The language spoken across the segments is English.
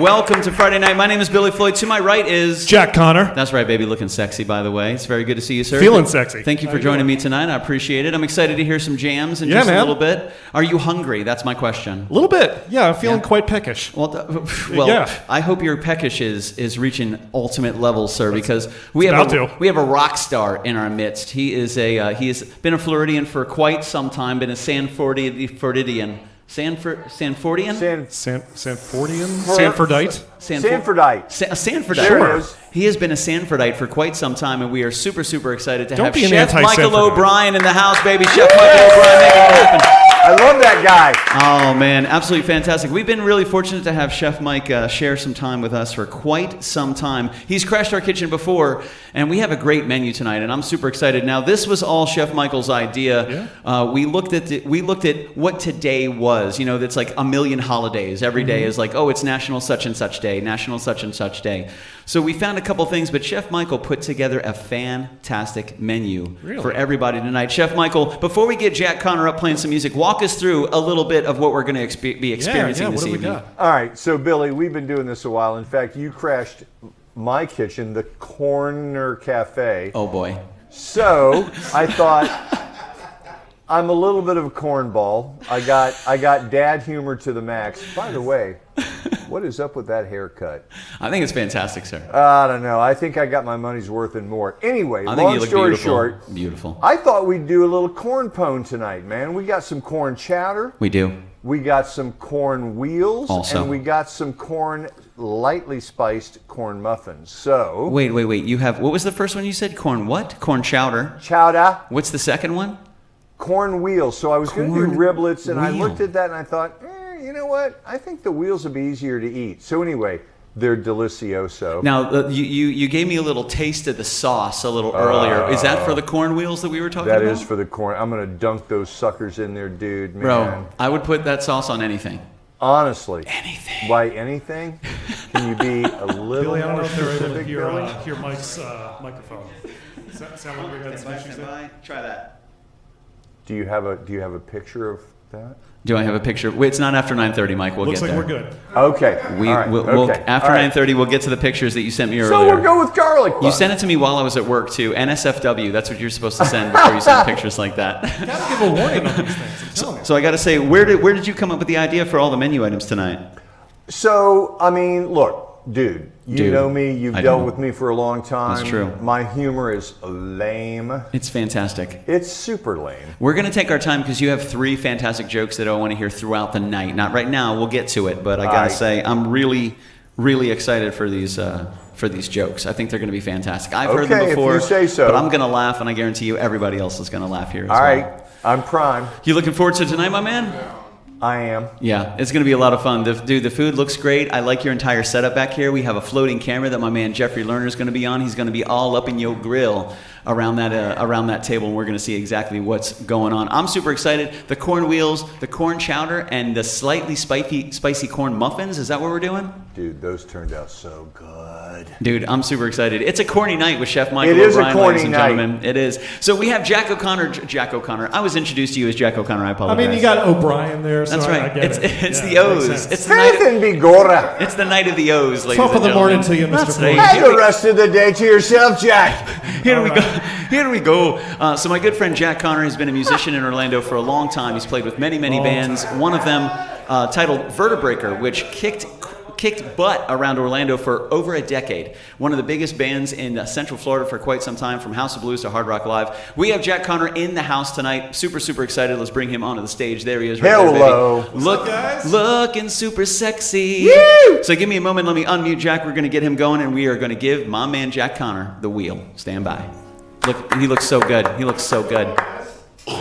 welcome to Friday night. My name is Billy Floyd. To my right is... Jack Connor. That's right, baby. Looking sexy, by the way. It's very good to see you, sir. Feeling sexy. Thank you for joining me tonight. I appreciate it. I'm excited to hear some jams in just a little bit. Are you hungry? That's my question. A little bit. Yeah, I'm feeling quite peckish. Well, yeah. I hope your peckish is reaching ultimate levels, sir, because we have a rock star in our midst. He has been a Floridian for quite some time, been a Sanfordian. Sanfordian? Sanfordite? Sanfordite. There it is. He has been a Sanfordite for quite some time, and we are super, super excited to have be an Chef Michael anti-Sanfordite. O'Brien in the house, baby. Chef Michael O'Brien, make it happen. I love that guy. Oh, man, absolutely fantastic. We've been really fortunate to have Chef Mike share some time with us for quite some time. He's crashed our kitchen before, and we have a great menu tonight, and I'm super excited. Now, this was all Chef Michael's idea. Yeah. We looked at what today was. You know, that's like a million holidays. Every day is like, oh, it's National such and such day, National such and such day. So we found a couple things, but Chef Michael put together a fantastic menu for everybody tonight. Chef Michael, before we get Jack Connor up playing some music, walk us through a little bit of what we're going to be experiencing this evening. What do we got? All right, so Billy, we've been doing this a while. In fact, you crashed my kitchen, the Corner Cafe. Oh boy. So I thought, I'm a little bit of a cornball. I got dad humor to the max. By the way, what is up with that haircut? I think it's fantastic, sir. I don't know. I think I got my money's worth and more. Anyway, I think long you look story beautiful. short, Beautiful. I thought we'd do a little corn pone tonight, man. We got some corn chowder. We do. We got some corn wheels. Also. And we got some corn, lightly spiced corn muffins. So. Wait. You have, what was the first one you said? Corn what? Corn chowder. Chowder. What's the second one? Corn wheels. So I was going to do riblets, and I wheel. looked at that and I thought, you know what? I think the wheels would be easier to eat. So anyway, they're delicioso. Now, you gave me a little taste of the sauce a little earlier. Is that for the corn wheels that we were talking about? That is for the corn. I'm going to dunk those suckers in there, dude. Man. Bro, I would put that sauce on anything. Honestly. Anything. Why anything? Can you be a little Billy, I don't know more if they're able to specific, hear, Billy? hear Mike's microphone. Does that sound like we got some issues there? Try that. Do you have a picture of that? Do I have a picture? Wait, it's not after 9:30, Mike. We'll Looks get like there. we're good. Okay. We'll after 9:30, we'll get to the pictures that you sent me earlier. So we'll go with garlic butter. You sent it to me while I was at work too. NSFW. That's what you're supposed to send before you send pictures like that. You gotta give a warning on these things. I'm telling you. So I got to say, where did you come up with the idea for all the menu items tonight? So, I mean, look, dude, you know me. You've dealt with me for a long time. That's true. My humor is lame. It's fantastic. It's super lame. We're going to take our time because you have 3 fantastic jokes that I want to hear throughout the night. Not right now. We'll get to it. But I got to say, I'm really, really excited for these jokes. I think they're going to be fantastic. I've heard them before. If you say so. But I'm going to laugh, and I guarantee you everybody else is going to laugh here as All well. right. I'm prime. You looking forward to tonight, my man? I am. Yeah, it's going to be a lot of fun. The food looks great. I like your entire setup back here. We have a floating camera that my man Jeffrey Lerner is going to be on. He's going to be all up in your grill around that table, and we're going to see exactly what's going on. I'm super excited. The corn wheels, the corn chowder, and the slightly spicy corn muffins. Is that what we're doing? Dude, those turned out so good. Dude, I'm super excited. It's a corny night with Chef Michael It is O'Brien, a corny ladies and night. gentlemen. It is. So we have Jack O'Connor. I was introduced to you as Jack O'Connor. I apologize. I mean, you got O'Brien there, so That's right. I get it. It's Yeah, the O's. makes sense. It's the night. Faith and Bigora. It's the night of the O's, ladies Top and of the gentlemen. morning to you, Mr. That's Floyd. right. Have the rest of the day to yourself, Jack. Here we go. So my good friend Jack Connor has been a musician in Orlando for a long time. He's played with many bands. One of them titled Vertebraker, which kicked butt around Orlando for over a decade. One of the biggest bands in Central Florida for quite some time, from House of Blues to Hard Rock Live. We have Jack Connor in the house tonight. Super, super excited. Let's bring him onto the stage. There he is. Right Hello. there, baby. Looking super sexy. Woo! So give me a moment. Let me unmute Jack. We're going to get him going, and we are going to give my man Jack Connor the wheel. Stand by. Look, he looks so good. He looks so good. You guys hear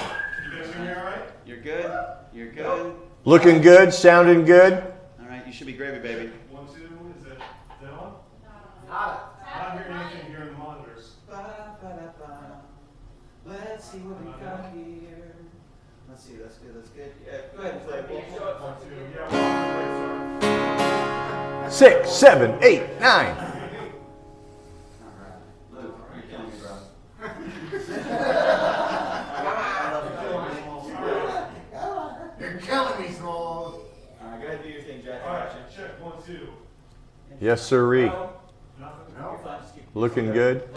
me all right? You're good. You're good. Looking good, sounding good. All right, you should be gravy, baby. 1, 2, is it down? I'm not hearing anything here in the monitors. Let's see what we got here. Let's see, that's good, that's good. Yeah, go ahead and play. 1, 2, yeah, 6, 7, 8, 9. Luke, you're killing me, bro. You're killing me, Small. All right, go ahead and do your thing, Jack. all right, check 1, 2. Yes, sirree. Looking good.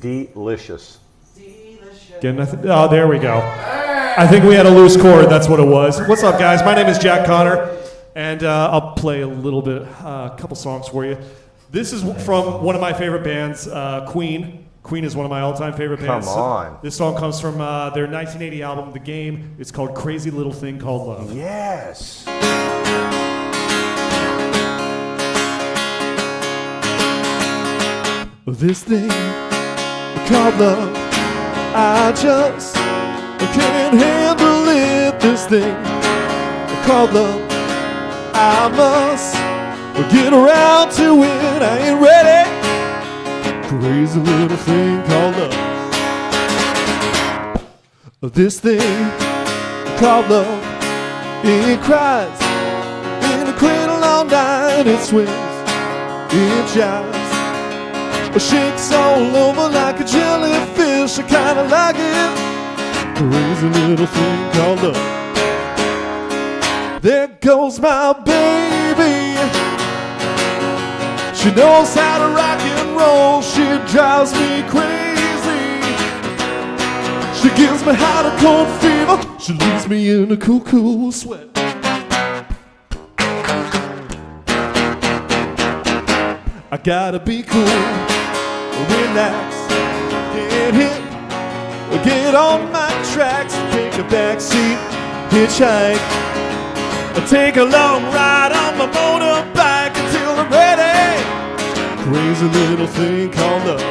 Delicious. Oh, there we go. I think we had a loose chord. That's what it was. What's up, guys? My name is Jack Connor, and I'll play a little bit, a couple songs for you. This is from one of my favorite bands, Queen. Queen is one of my all-time favorite bands. Come on. This song comes from their 1980 album, The Game. It's called Crazy Little Thing Called Love. Yes. This thing called love, I just can't handle it. This thing called love, I must get around to it. I ain't ready. Crazy little thing called love. This thing called love, it cries in a cradle all night. It swings, it jives, it shakes all over like a jellyfish. I kinda like it. Crazy little thing called love. There goes my baby. She knows how to rock and roll. She drives me crazy. She gives me hot and cold fever. She leaves me in a cool, cool sweat. I gotta be cool, relax, get hit, get on my tracks, take a backseat, hitchhike, take a long ride on my motorbike until I'm ready. Crazy little thing called love.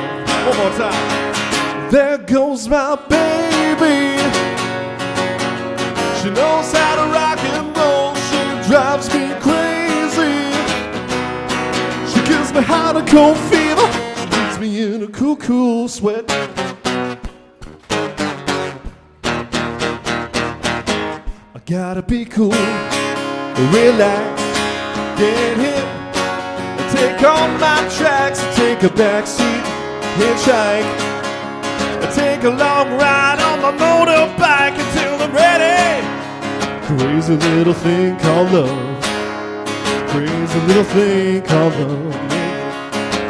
One more time. There goes my baby. She knows how to rock and roll. She drives me crazy. She gives me hot and cold fever. She leaves me in a cool, cool sweat. I gotta be cool, relax, get hit, take on my tracks, take a backseat, hitchhike, take a long ride on my motorbike until I'm ready. Crazy little thing called love. Crazy little thing called love.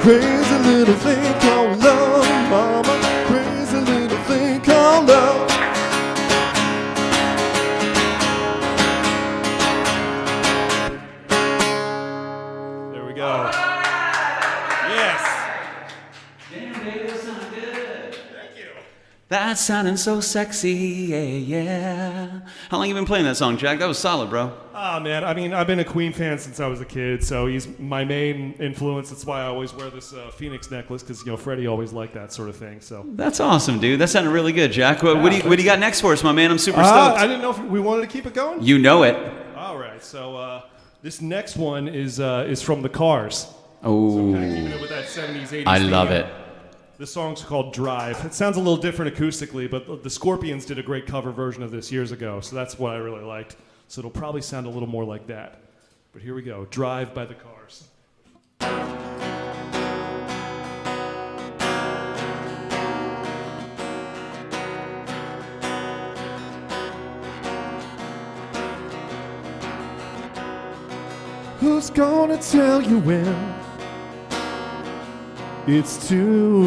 Crazy little thing called love, mama. Crazy little thing called love. There we go. Yes. Damn, baby, that sounded good. Thank you. That's sounding so sexy, yeah, yeah. How long you been playing that song, Jack? That was solid, bro. Oh, man, I mean, I've been a Queen fan since I was a kid, so he's my main influence. That's why I always wear this Phoenix necklace, because, you know, Freddie always liked that sort of thing, so. That's awesome, dude. That sounded really good, Jack. What do you got next for us, my man? I'm super stoked. I didn't know if we wanted to keep it going. You know it. All right, so this next one is from the Cars. Oh, So I'm kind of keeping it with that 70s, 80s I theme. love it. This song's called Drive. It sounds a little different acoustically, but the Scorpions did a great cover version of this years ago, so that's what I really liked. So it'll probably sound a little more like that. But here we go, Drive by the Cars. Who's gonna tell you when it's too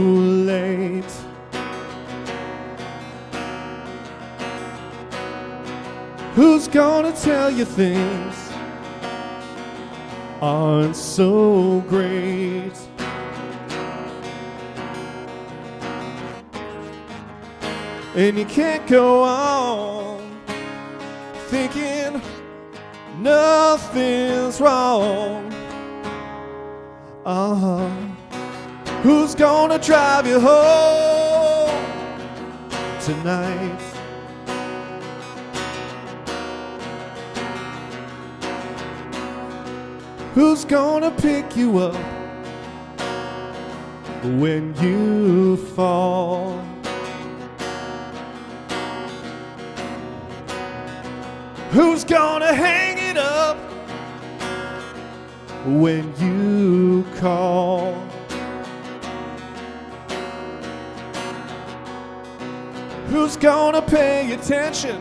late? Who's gonna tell you things aren't so great? And you can't go on thinking nothing's wrong. Who's gonna drive you home tonight? Who's gonna pick you up when you fall? Who's gonna hang it up when you call. Who's gonna pay attention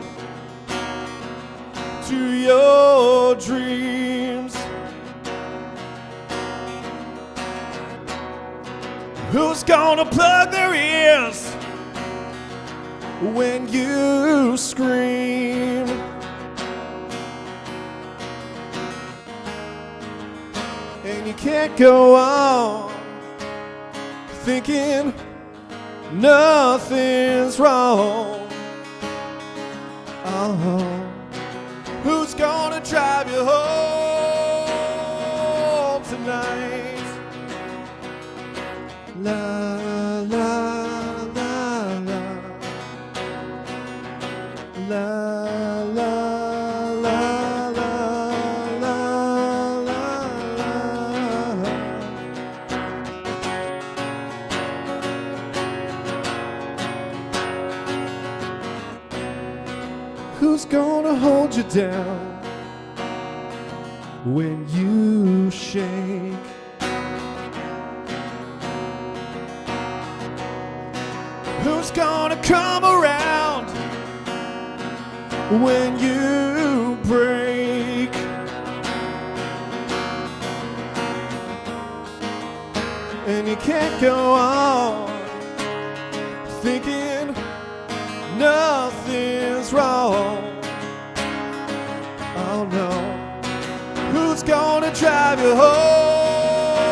to your dreams? Who's gonna plug their ears when you scream? And you can't go on thinking nothing's wrong. Oh, who's gonna drive you home tonight? La la la la la la la la la la. Who's gonna hold you down when you shake? Who's gonna come around when you break? And you can't go on thinking nothing's wrong. Oh no. Who's gonna drive you home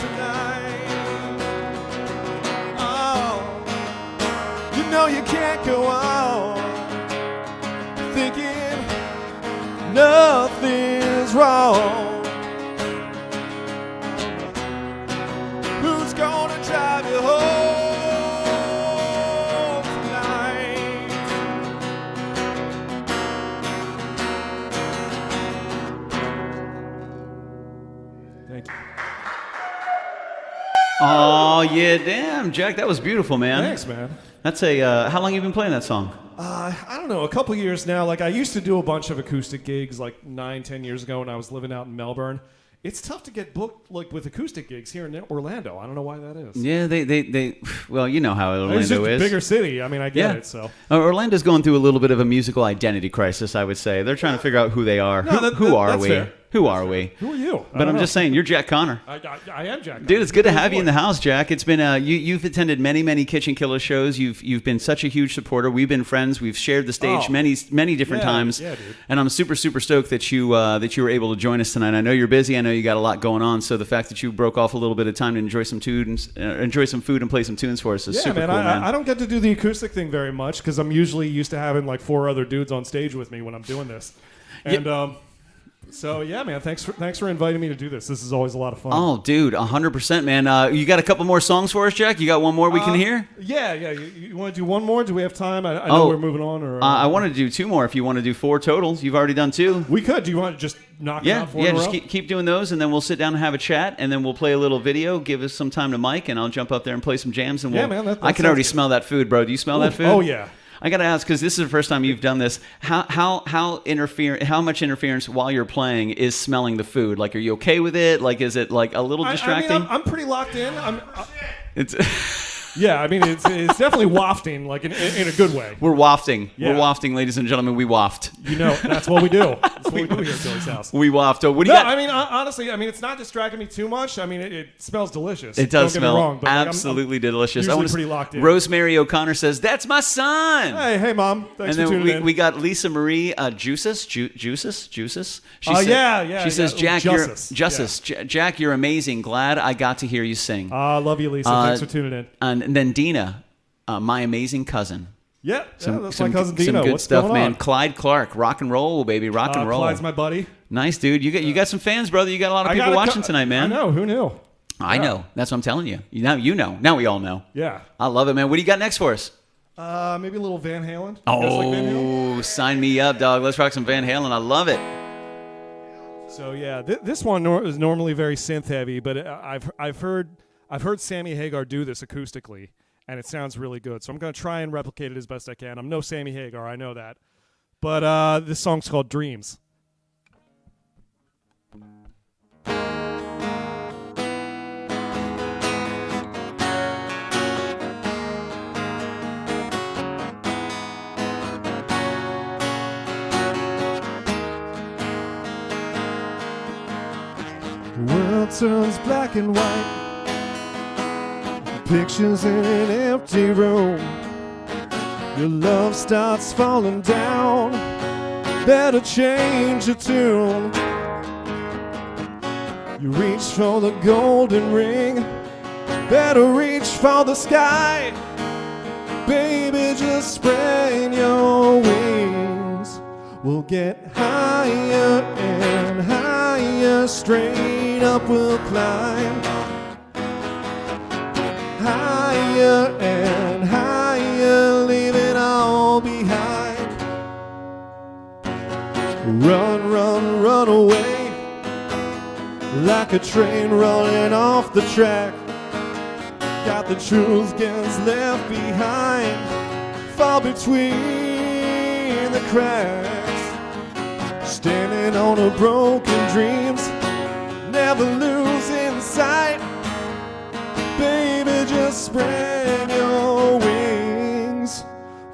tonight? Oh, you know you can't go on thinking nothing's wrong. Who's gonna drive you home tonight? Thank you. Oh yeah, damn, Jack, that was beautiful, man. Thanks, man. That's a. How long you been playing that song? I don't know, a couple years now. Like, I used to do a bunch of acoustic gigs like 9-10 years ago when I was living out in Melbourne. It's tough to get booked like with acoustic gigs here in Orlando. I don't know why that is. Yeah, they. Well, you know how It's Orlando just a is. bigger city. I mean, I get Yeah. it. So Orlando's going through a little bit of a musical identity crisis, I would say. They're trying to figure out who they are. No, Who are that's we? fair. Who are we? who are you? But I'm just saying, you're Jack Connor. I am Jack. Dude, it's good to have you in the house, Jack. It's been you've attended many KitchenKillaz shows. You've been such a huge supporter. We've been friends. We've shared the stage Oh. many different times. Yeah, dude. And I'm super stoked that you were able to join us tonight. I know you're busy. I know you got a lot going on. So the fact that you broke off a little bit of time to enjoy some tunes, enjoy some food, and play some tunes for us is Yeah, super man, cool, man. I don't get to do the acoustic thing very much because I'm usually used to having like 4 other dudes on stage with me when I'm doing this. And so yeah, man, thanks for inviting me to do this. This is always a lot of fun. Oh, dude, 100%, man. You got a couple more songs for us, Jack? You got one more we can hear? Yeah. You want to do one more? Do we have time? I know we're moving on. Or I wanted to do 2 more if you want to do 4 totals. You've already done 2. we could. Do you want to just knock it Yeah, out 4 in a just row? keep doing those, and then we'll sit down and have a chat, and then we'll play a little video, give us some time to mic, and I'll jump up there and play some jams. And Yeah, man, that I can sounds already good. smell that food, bro. Do you smell that food? Oh yeah. I gotta ask, because this is the first time you've done this. How much interference while you're playing is smelling the food? Like, are you okay with it? Like, is it like a little distracting? I mean, I'm pretty locked in. It's Yeah, I mean, it's definitely wafting, like in a good way. we're wafting. Yeah. We're wafting, ladies and gentlemen. We waft. You know, that's what we do. That's what we do here at Billy's house. We waft. Oh, what do you No, got? I mean, honestly, it's not distracting me too much. I mean, it smells delicious. It does Don't get smell me wrong, but like, absolutely delicious. usually wanna pretty locked in. Rosemary O'Connor says, "That's my son." Hey, Mom. Thanks And for then tuning in. we got Lisa Marie Juices. She yeah. She says, Jack, Justice. Jack, you're amazing. Glad I got to hear you sing. I love you, Lisa. Thanks for tuning in. And then Dina, my amazing cousin. Yeah, that's my cousin Some Dino. good What's stuff, going man. on? Clyde Clark, rock and roll, baby, rock and roll. Clyde's my buddy. Nice, dude. You got some fans, brother. You got a lot of people watching tonight, man. I know. Who knew? I know. That's what I'm telling you. Now you know. Now we all know. Yeah. I love it, man. What do you got next for us? Maybe a little Van Halen. You guys like Van Halen? Oh, sign me up, dog. Let's rock some Van Halen. I love it. So yeah, this one is normally very synth heavy, but I've heard Sammy Hagar do this acoustically, and it sounds really good. So I'm gonna try and replicate it as best I can. I'm no Sammy Hagar, I know that, but this song's called Dreams. The world turns black and white. Pictures in an empty room. Your love starts falling down. Better change the tune. You reach for the golden ring. Better reach for the sky. Baby, just spread your wings. We'll get higher and higher. Straight up we'll climb. Higher and higher, leave it all behind. Run, run, run away, like a train running off the track. Got the truth gets left behind, fall between the cracks. Standing on a broken dreams, never losing sight. Baby, just spread your wings.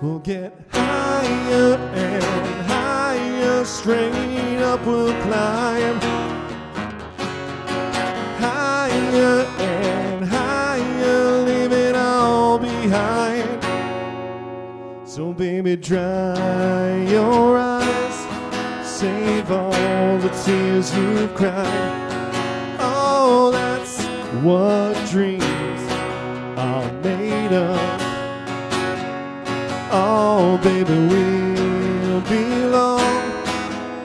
We'll get higher and higher. Straight up we'll climb. Higher and higher. Leave it all behind. So baby, dry your eyes. Save all the tears you've cried. Oh, that's what dreams are made of. Oh, baby, we'll belong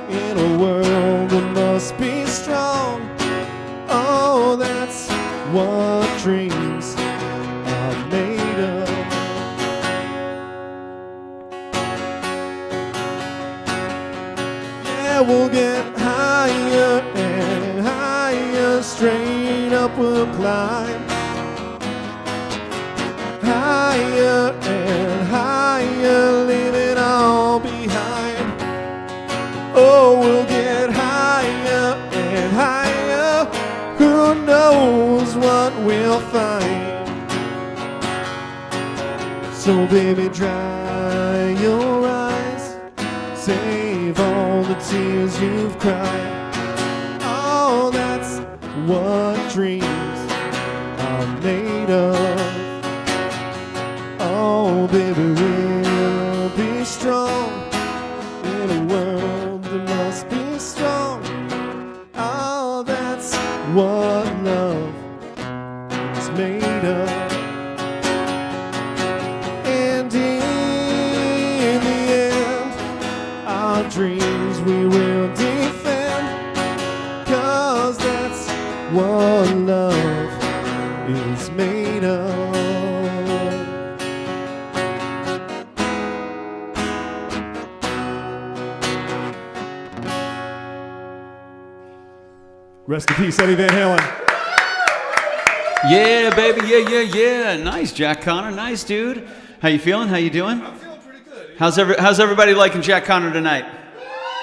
in a world that must be strong. Oh, that's what dreams are made of. Yeah, we'll get higher and higher. Straight up we'll climb. Higher and higher, leave it all behind. Oh, we'll get higher and higher. Who knows what we'll find? So baby, dry your eyes. Save all the tears you've cried. Oh, that's what dreams are made of. Oh, baby, we'll be strong in a world that must be strong. Oh, that's what love is made of. And in the end, our dreams we will defend. 'Cause that's what love is made of. Rest in peace, Eddie Van Halen. Yeah, baby, yeah. Nice, Jack Connor. Nice, dude. How you feeling? How you doing? I'm feeling pretty good. How's everybody liking Jack Connor tonight?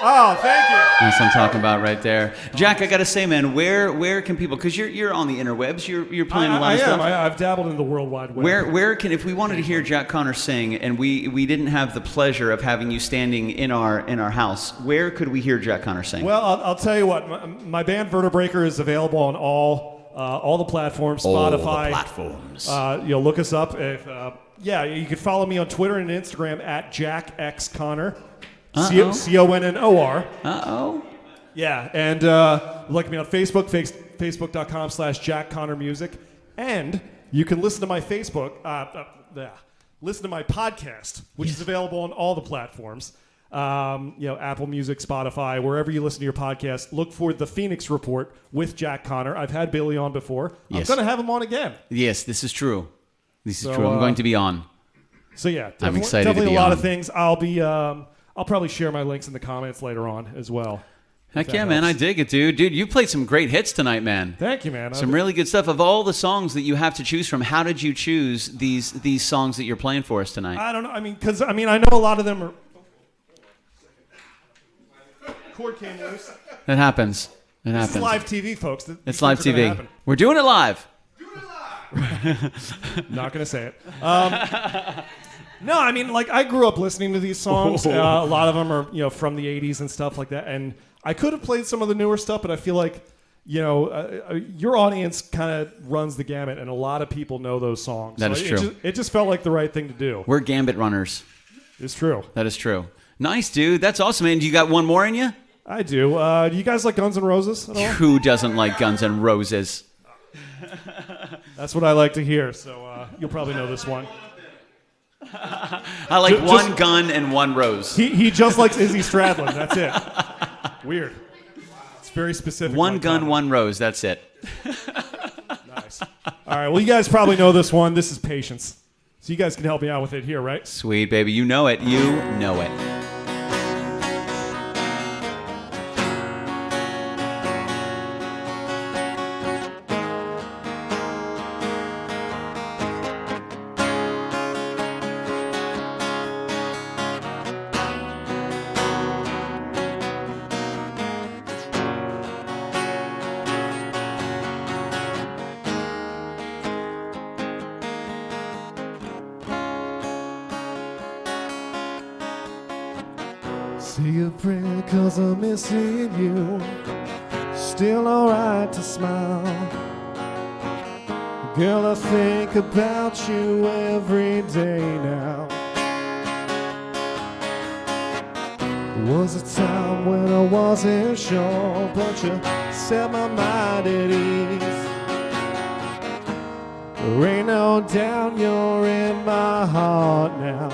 Oh, thank you. That's what I'm talking about right there. Jack, I gotta say, man, where can people? Because you're on the interwebs. You're playing a lot of stuff. I've dabbled in the World Wide Web. Where can, if we wanted to hear Jack Connor sing, and we didn't have the pleasure of having you standing in our house, where could we hear Jack Connor sing? Well, I'll tell you what. My band Vertebreaker is available on all the platforms. Spotify. All the platforms. You'll look us up. If you can follow me on Twitter and Instagram at JackXConnor. CONNOR. Uh-oh. Yeah, and like me on Facebook, facebook.com/JackConnorMusic. And you can listen to my listen to my podcast, which is available on all the platforms. Apple Music, Spotify, wherever you listen to your podcast. Look for The Phoenix Report with Jack Connor. I've had Billy on before. Yes. I'm going to have him on again. Yes, this is true. This is true. I'm going to be on. So yeah, I'm excited to be definitely a lot on. of things. I'll probably share my links in the comments later on as well. Heck yeah, man. I dig it, dude. Dude, you played some great hits tonight, man. Thank you, man. Some really good stuff. Of all the songs that you have to choose from, how did you choose these songs that you're playing for us tonight? I don't know. Because I know a lot of them are. Cord came loose. It happens. This is live TV, folks. It's live TV. We're doing it live. Not going to say it. No, I grew up listening to these songs. A lot of them are, from the 80s and stuff like that. And I could have played some of the newer stuff, but I feel like, you know, your audience kind of runs the gamut, and a lot of people know those songs. That is true. It just felt like the right thing to do. We're gambit runners. It's true. That is true. Nice, dude. That's awesome, man. You got one more in you? I do. Do you guys like Guns N' Roses at all? Who doesn't like Guns N' Roses? That's what I like to hear, so you'll probably know this one. I like one gun and one rose. He just likes Izzy Stradlin. That's it. Weird. It's very specific. One gun, one rose. That's it. Nice. All right. Well, you guys probably know this one. This is Patience. So you guys can help me out with it here, right? Sweet, baby. You know it. You know it. Say a prayer 'cause I'm missing you. Still alright to smile. Girl, I think about you every day now. Was a time when I wasn't sure, but you set my mind at ease. There ain't no doubt you're in my heart now.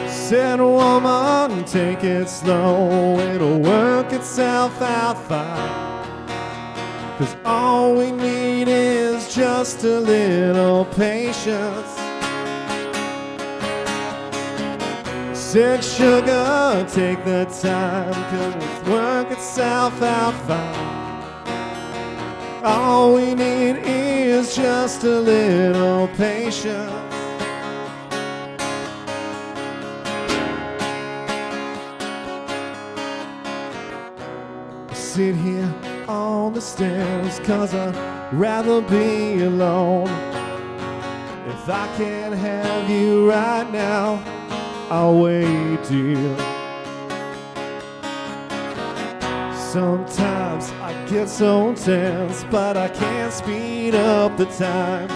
Said, woman, take it slow, it'll work itself out fine. 'Cause all we need is just a little patience. Said, sugar, take the time, 'cause it'll work itself out fine. All we need is just a little patience. Sit here on the stairs 'cause I'd rather be alone. If I can't have you right now, I'll wait, dear. Sometimes I get so tense, but I can't speed up the time.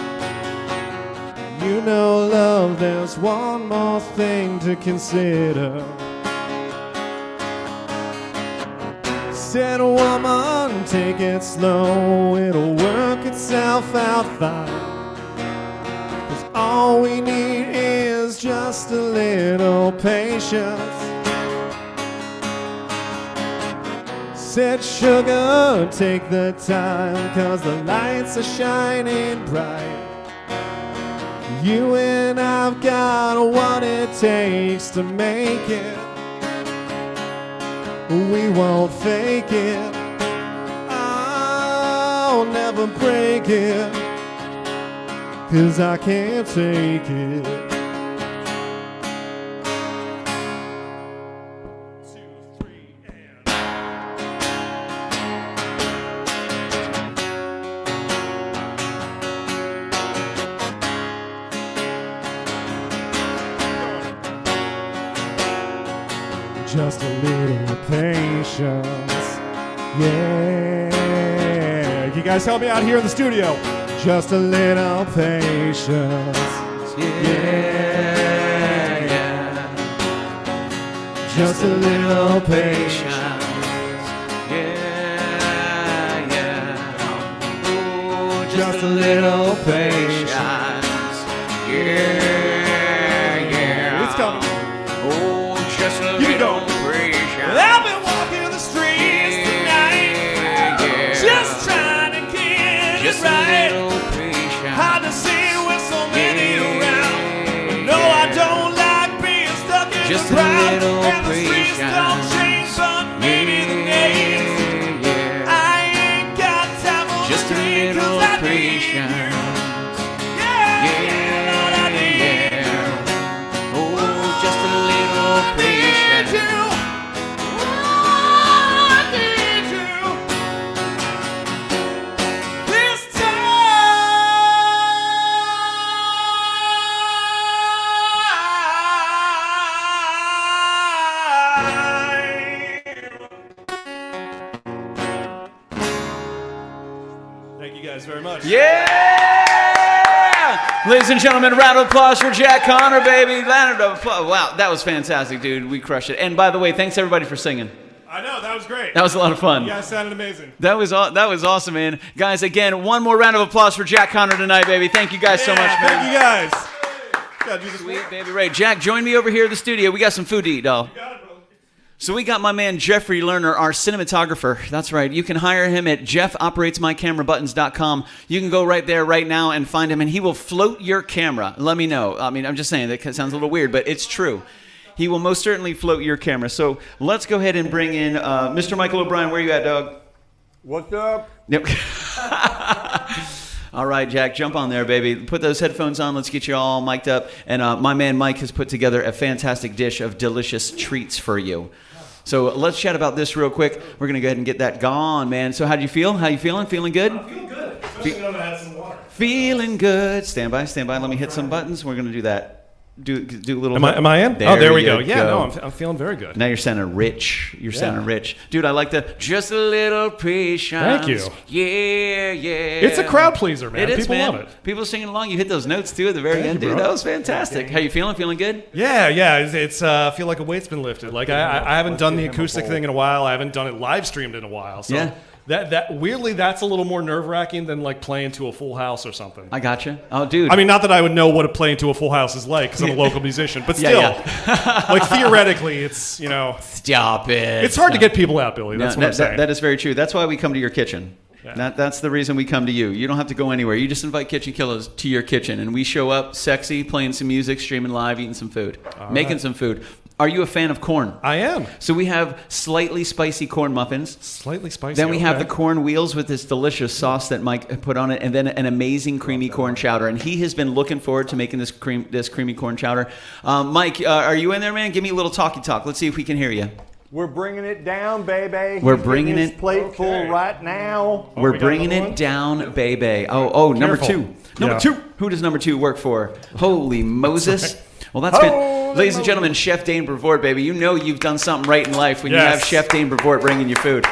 You know, love, there's one more thing to consider. Said, woman, take it slow, it'll work itself out fine. 'Cause all we need is just a little patience. Said, sugar, take the time, 'cause the lights are shining bright. You and I've got what it takes to make it. We won't fake it. I'll never break it, 'cause I can't take it. 2, 3, and just a little patience, yeah. You guys help me out here in the studio. Just a little patience, yeah, yeah. Just a little patience, yeah, yeah. Ooh, just a little patience, yeah, yeah. It's coming. Oh, just a Here we go. little patience. I've been walking the streets tonight, just trying to get Just it right. a little patience. Hard to see with so many around. But no, I don't like being stuck in Just the a crowd. little And the streets don't patience. change, but maybe the names. Yeah. I ain't got time for Just a the game, 'cause little I need you. patience. Thank you guys very much. Yeah! Ladies and gentlemen, round of applause for Jack Connor, baby. Round of applause. Wow, that was fantastic, dude. We crushed it. And by the way, thanks everybody for singing. I know, that was great. That was a lot of fun. You guys sounded amazing. That was awesome, man. Guys, again, one more round of applause for Jack Connor tonight, baby. Thank you guys so much, man. Thank you guys. Gotta do this Sweet, baby Ray. Jack, join me over here in the studio. We got some food to eat, doll. So we got my man Jeffrey Lerner, our cinematographer. That's right. You can hire him at jeffoperatemycamerabuttons.com. You can go right there right now and find him, and he will float your camera. Let me know. I mean, I'm just saying that sounds a little weird, but it's true. He will most certainly float your camera. So let's go ahead and bring in Mr. Michael O'Brien. Where are you at, dog? What's up? Yep. All right, Jack, jump on there, baby. Put those headphones on. Let's get you all mic'd up. And my man Mike has put together a fantastic dish of delicious treats for you. So let's chat about this real quick. We're going to go ahead and get that gone, man. So how do you feel? How you feeling? Feeling good? I feel good, especially now that I had some water. Feeling good. Stand by, stand by. Let me hit some buttons. We're going to do that. Do a little. Am I in? There we go. you Yeah, no, I'm feeling very good. Now you're sounding rich. You're sounding rich. Dude, I like the just a little patience. Thank you. Yeah. It's a crowd pleaser, man. It is, People man. love it. People singing along. You hit those notes, too, at the very end, you, dude. bro. That was fantastic. How you feeling? Feeling good? Yeah. It's I feel like a weight's been lifted. Like I haven't done the acoustic thing in a while. I haven't done it live streamed in a while. So Yeah. that weirdly, that's a little more nerve wracking than like playing to a full house or something. I gotcha. Oh, dude. I mean, not that I would know what a playing to a full house is like because I'm a local musician, but still, like theoretically, it's Stop it. it's hard to get people out, Billy. That's what I'm saying. That is very true. That's why we come to your kitchen. Yeah. That's the reason we come to you. You don't have to go anywhere. You just invite KitchenKillaz to your kitchen, and we show up sexy, playing some music, streaming live, eating some food, making some food. Are you a fan of corn? I am. So we have slightly spicy corn muffins. Slightly spicy. Then we have okay. the corn wheels with this delicious sauce that Mike put on it, and then an amazing creamy corn chowder. And he has been looking forward to making this creamy corn chowder. Mike, are you in there, man? Give me a little talky talk. Let's see if we can hear you. We're bringing it down, baby. We're He's bringing getting his it- plate full right now. We're we got bringing another it one? down, baby. Oh, number Careful. two. Number Yeah. two. Who does number two work for? Holy Moses. Well, that's Holy good. Ladies and Moses. gentlemen, Chef Dane Brevoort, baby. You know you've done something right in life when you Yes. have Chef Dane Brevoort bringing you food.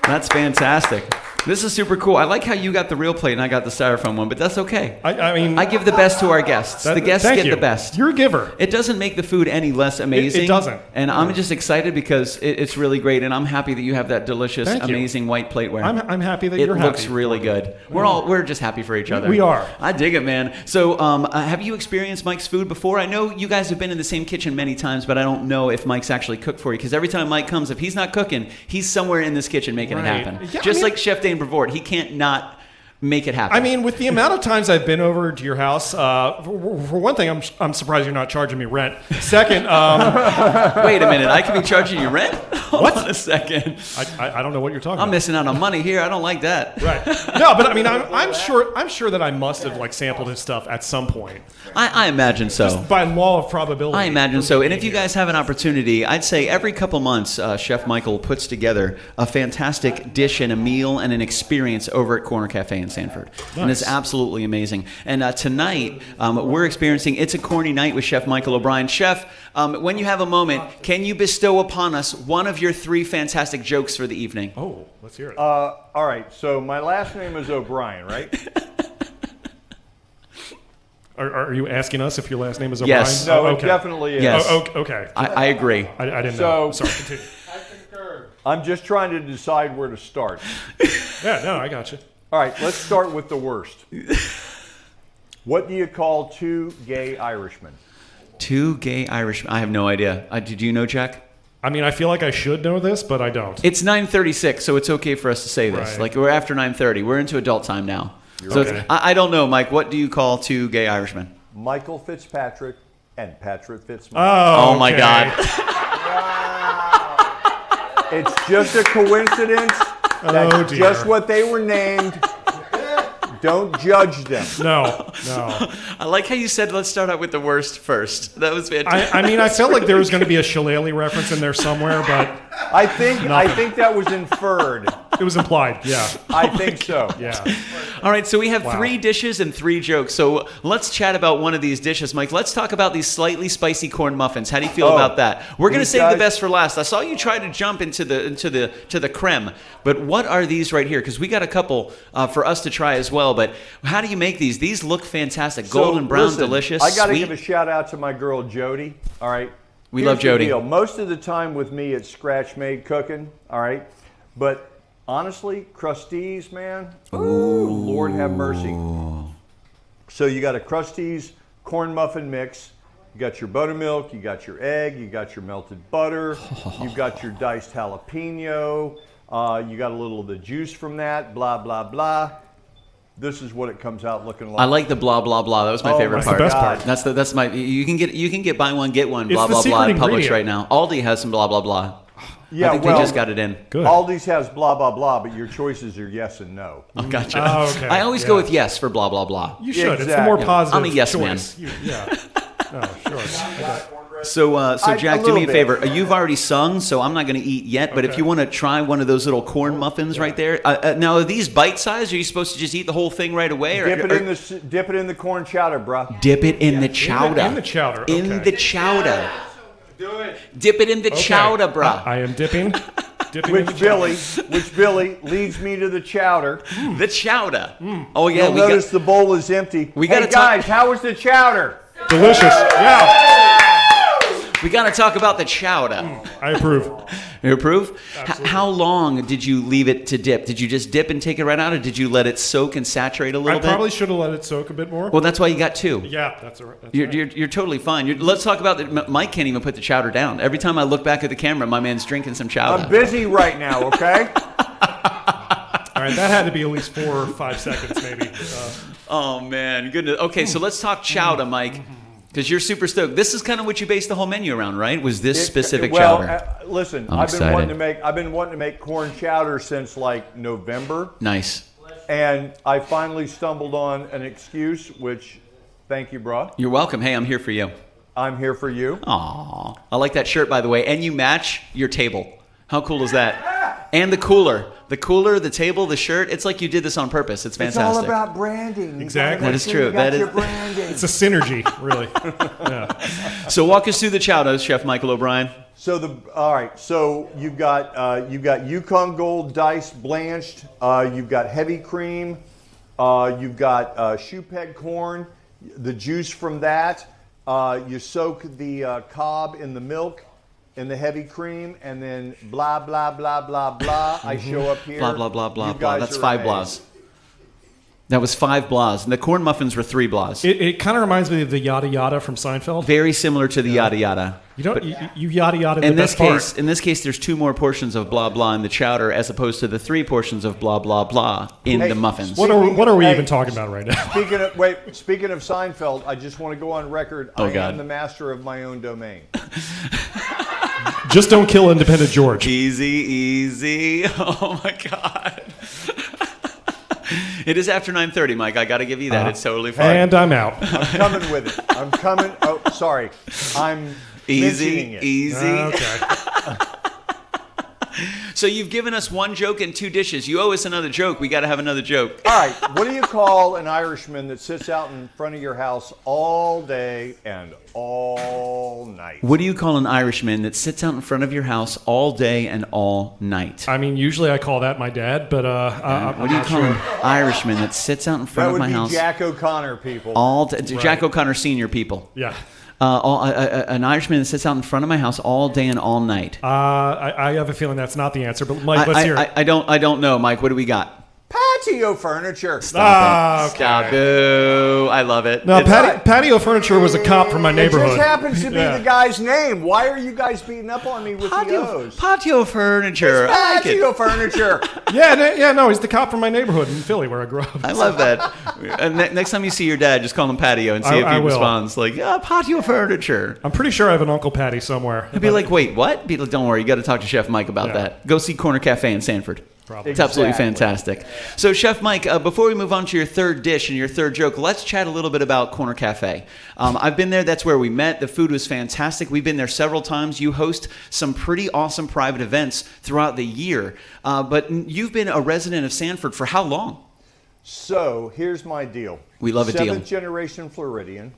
That's fantastic. This is super cool. I like how you got the real plate and I got the styrofoam one, but that's okay. I mean, I give the best to our guests. The guests thank get you. the best. You're a giver. It doesn't make the food any less amazing. It doesn't. And I'm just excited because it's really great, and I'm happy that you have that delicious, Thank you. amazing white plateware. I'm happy that It you're looks happy. really good. We're just happy for each other. We are. I dig it, man. So, have you experienced Mike's food before? I know you guys have been in the same kitchen many times, but I don't know if Mike's actually cooked for you. Because every time Mike comes, if he's not cooking, he's somewhere in this kitchen making it Right. happen. Yeah, Just I mean- like Chef Dane Brevoort, he can't not make it happen. I mean, with the amount of times I've been over to your house, for one thing, I'm surprised you're not charging me rent. Second, wait a minute, I could be charging you rent? Hold on a second. I don't know what you're talking I'm about. missing out on money here. I don't like that. Right. No, but I mean, I'm sure that I must have like sampled his stuff at some point I imagine so. by law of probability. I imagine so. And if you guys have an opportunity, I'd say every couple months, Chef Michael puts together a fantastic dish and a meal and an experience over at Corner Cafe in Sanford. And it's absolutely amazing. And tonight, we're experiencing It's a Corny Night with Chef Michael O'Brien. Chef, when you have a moment, can you bestow upon us one of your 3 fantastic jokes for the evening? Oh, let's hear it. All right, so my last name is O'Brien, right? Are you asking us if your last name is Yes. O'Brien? No, Oh, it okay. definitely is. Yes. Oh, okay. I agree. I didn't So- know. Sorry, continue. I'm just trying to decide where to start. Yeah, no, I got you. All right, let's start with the worst. What do you call 2 gay Irishmen? 2 gay Irishmen. I have no idea. Did you know, Jack? I mean, I feel like I should know this, but I don't. It's 9:36, so it's okay for us to say this. Right. Like, we're after 9:30. We're into adult time now. So okay. I don't know, Mike. What do you call 2 gay Irishmen? Michael Fitzpatrick and Patrick Fitzmaurice. Oh, my okay. God. It's just a coincidence. Oh, That's dear. just what they were named. Don't judge them. No. I like how you said let's start out with the worst first. That was fantastic. I mean, I felt like there was going to be a shillelagh reference in there somewhere, but I think that was inferred. it was implied. Yeah. I think so. Yeah. All right, so we have Wow. 3 dishes and 3 jokes. So let's chat about one of these dishes, Mike. Let's talk about these slightly spicy corn muffins. How do you feel about that? We're going to these save the guys- best for last. I saw you try to jump into the creme, but what are these right here? Because we got a couple for us to try as well. But how do you make these? These look fantastic, golden brown, listen, delicious. I got to sweet. give a shout out to my girl Jody. All right, We Here's love the Jody. deal. Most of the time with me, it's scratch made cooking. All right, but honestly, crusties, man. Ooh, Lord have mercy. So you got a crusties corn muffin mix. You got your buttermilk. You got your egg. You got your melted butter. You've got your diced jalapeno. You got a little of the juice from that. Blah blah blah. This is what it comes out looking like. I like the blah blah blah. That was my favorite my part. the best part. That's my. You can get buy one get one. It's Blah the blah blah. secret In Publix ingredient. right now. Aldi has some blah blah blah. Yeah, I think well, they just got it in. Good. Aldi's has blah blah blah, but your choices are yes and no. Oh, gotcha. Oh, okay. I always go Yeah. with yes for blah blah blah. You should. It's the Exactly. more positive I'm a yes choice. Yeah. Oh, sure. Okay. So Jack, a do me a little bit. favor. You've already sung, so I'm not going to eat yet. But if Okay. you want to try one of those little corn muffins right there, now are these bite sized? Are you supposed to just eat the whole thing right away? Or, Dip it in the corn chowder, bruh. dip it in the chowder. In the chowder. Okay. In the chowder. Do it. Dip it in the Okay. chowder, bruh. I am dipping. Dipping in the Which Billy leads me to the chowder. The chowder. Oh yeah, You'll notice the bowl is empty. We hey gotta guys, how was the chowder? Delicious. Yeah. we got to talk about the chowder. I approve. You approve? Absolutely. How long did you leave it to dip? Did you just dip and take it right out, or did you let it soak and saturate a I little bit? probably should have let it soak a bit more. Well, that's why you got 2. Yeah, that's right. You're totally fine. Let's talk about that. Mike can't even put the chowder down. Every time I look back at the camera, my man's drinking some chowder. I'm busy right now, okay? All right, that had to be at least 4 or 5 seconds, maybe. Oh man, goodness. Okay, so let's talk chowder, Mike, because you're super stoked. This is kind of what you based the whole menu around, right? Was this specific chowder? Listen, I'm I've been wanting excited. to make corn chowder since like November, Nice. and I finally stumbled on an excuse. Which, thank you, bruh. You're welcome. Hey, I'm here for you. I'm here for you. Aw, I like that shirt, by the way, and you match your table. How cool is that? And the cooler, the table, the shirt. It's like you did this on purpose. It's It's fantastic. all about branding. You Exactly. gotta That make is sure true. You got That is- your branding. It's a synergy, really. Yeah. So walk us through the chowder, Chef Michael O'Brien. All right. So you've got Yukon Gold diced, blanched. You've got heavy cream. You've got shoe peg corn. The juice from that. You soak the cob in the milk, in the heavy cream, and then blah blah blah blah blah. I show up here. Blah blah blah blah You blah. guys That's are 5 amazed. blahs. That was 5 blahs, and the corn muffins were 3 blahs. It kind of reminds me of the yada yada from Seinfeld. Very similar to the yada yada. You don't you yada yada the In this best part. in this case, there's 2 more portions of blah blah in the chowder, as opposed to the 3 portions of blah blah blah in Hey, the muffins. What are we Hey. even talking about right now? Speaking of Seinfeld, I just want to go on record. Oh, I God. am the master of my own domain. Just don't kill Independent George. Easy. Oh my God. It is after 9:30, Mike. I got to give you that. It's totally fine. And I'm out. I'm coming with it. I'm coming. Oh, sorry. I'm mentioning it. Easy. Okay. So you've given us 1 joke and 2 dishes. You owe us another joke. We got to have another joke. All right. What do you call an Irishman that sits out in front of your house all day and all night? What do you call an Irishman that sits out in front of your house all day and all night? I mean, usually I call that my dad, but I'm What do you not call sure. an Irishman that sits out in front That of would my be house Jack O'Connor, people. all day? Jack O'Connor Senior people. Yeah. An Irishman that sits out in front of my house all day and all night. I have a feeling that's not the answer, but Mike, let's hear it. I don't know, Mike. What do we got? Patio furniture. Stop it. Okay. Stop. Boo. I love it. No, It's- patio furniture was a cop from my It neighborhood. just happens to be Yeah. the guy's name. Why are you guys beating up on me with the O's? patio furniture. I like it. Patio furniture. Yeah, he's the cop from my neighborhood in Philly where I grew up. I love that. And next time you see your dad, just call him patio and see if I he will. responds like, patio furniture. I'm pretty sure I have an Uncle Patty somewhere. He'd be like, wait, what? Be like, don't worry, you got to talk to Chef Mike about Yeah. that. Go see Corner Cafe in Sanford. probably. It's absolutely Exactly. fantastic. So, Chef Mike, before we move on to your third dish and your third joke, let's chat a little bit about Corner Cafe. I've been there. That's where we met. The food was fantastic. We've been there several times. You host some pretty awesome private events throughout the year. But you've been a resident of Sanford for how long? So here's my deal. We love a deal. 7th generation Floridian.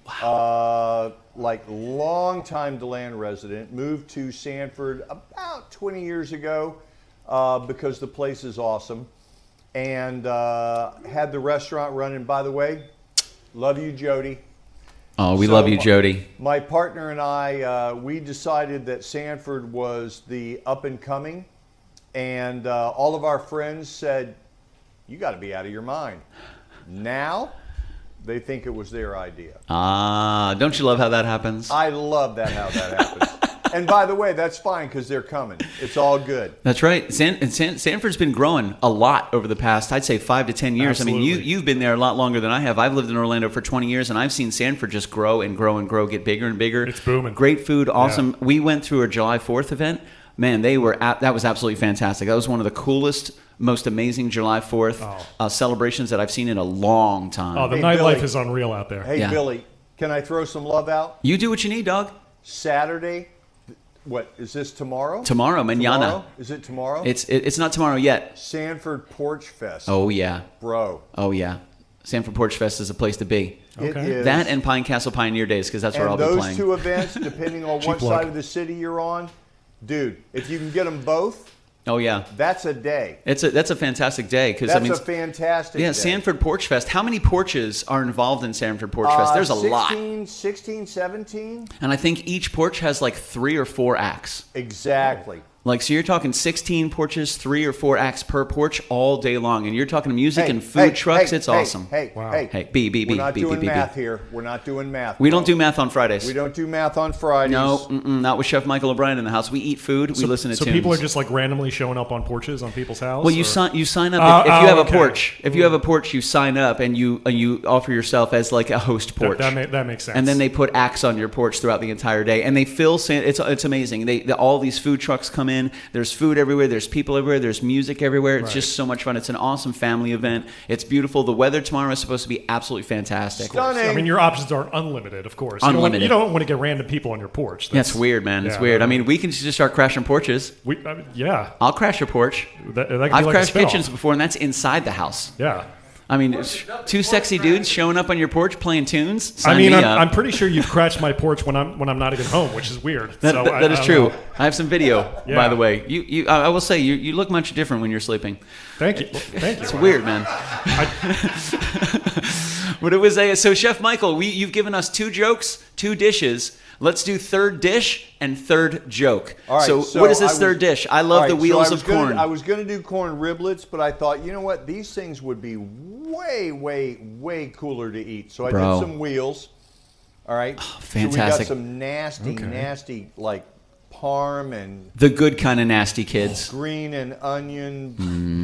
Like long time DeLand resident. Moved to Sanford about 20 years ago because the place is awesome. And had the restaurant running. By the way, love you, Jody. Oh, we So love you, Jody. My partner and I, we decided that Sanford was the up and coming. And all of our friends said, you got to be out of your mind. Now, they think it was their idea. Don't you love how that happens? I love that, how that happens. And by the way, that's fine because they're coming. It's all good. That's right. Sanford's been growing a lot over the past, I'd say, 5 to 10 years. I mean, Absolutely. you've been there a lot longer than I have. I've lived in Orlando for 20 years, and I've seen Sanford just grow and grow and grow, get bigger and bigger. It's booming. Great food, awesome. Yeah. We went through a July 4th event. Man, that was absolutely fantastic. That was one of the coolest, most amazing July 4th celebrations that I've seen in a long time. Oh, the Hey, nightlife Billy. is unreal out there. Hey, Yeah. Billy, can I throw some love out? You do what you need, dog. Saturday, what, is this tomorrow? Tomorrow, mañana. Tomorrow? Is it tomorrow? It's not tomorrow yet. Sanford Porch Fest. Oh, yeah. Bro. Oh, yeah. Sanford Porch Fest is a place to be. It Okay. is. That and Pine Castle Pioneer Days, because that's where I'll And be those playing. two events, depending on what Cheap plug. side of the city you're on, dude, if you can get them both, Oh, yeah. that's a day. That's a fantastic day because That's I mean, a fantastic yeah, day. Sanford Porch Fest. How many porches are involved in Sanford Porch Fest? There's a lot, 16, 17? and I think each porch has like 3 or 4 acts. Exactly. Like, so you're talking 16 porches, 3 or 4 acts per porch all day long, and you're talking music and food trucks. It's awesome. Hey, Wow. hey, Hey, B. We're not doing B. math here. We're not doing math. We bro. don't do math on Fridays. We don't do math on Fridays. No, not with Chef Michael O'Brien in the house. We eat food. We listen to So tunes. people are just like randomly showing up on porches on people's houses? Well, you sign up if you have a porch. If you have a porch, you sign up and you offer yourself as like a host porch. That makes sense. And then they put acts on your porch throughout the entire day, and they fill. It's amazing. All these food trucks come in. There's food everywhere. There's people everywhere. There's music everywhere. It's just so much fun. It's an awesome family event. It's beautiful. The weather tomorrow is supposed to be absolutely fantastic. Stunning. I mean, your options are unlimited, of course. Unlimited. You don't want to get random people on your porch. That's weird, man. It's yeah, weird. no. I mean, we can just start crashing porches. Yeah. I'll crash your porch. That could be I've like a crashed spin-off. kitchens before, and that's inside the house. Yeah. I mean, it's 2 sexy dudes showing up on your porch playing tunes. I Sign mean, me I'm, up. I'm pretty sure you've crashed my porch when I'm not even home, which is weird. That is I true. don't know. I have some video, Yeah. by the way. I will say, you look much different when you're sleeping. Thank you. Thank you. It's weird, man. But it was so Chef Michael, you've given us 2 jokes, 2 dishes. Let's do third dish and third joke. All right, so what is this third dish? I love the wheels of corn. I was going to do corn riblets, but I thought, you know what? These things would be way, way, way cooler to eat. So I Bro. did some wheels. All right. fantastic. So we got some nasty, like parm and The good kind of nasty kids. green and onion.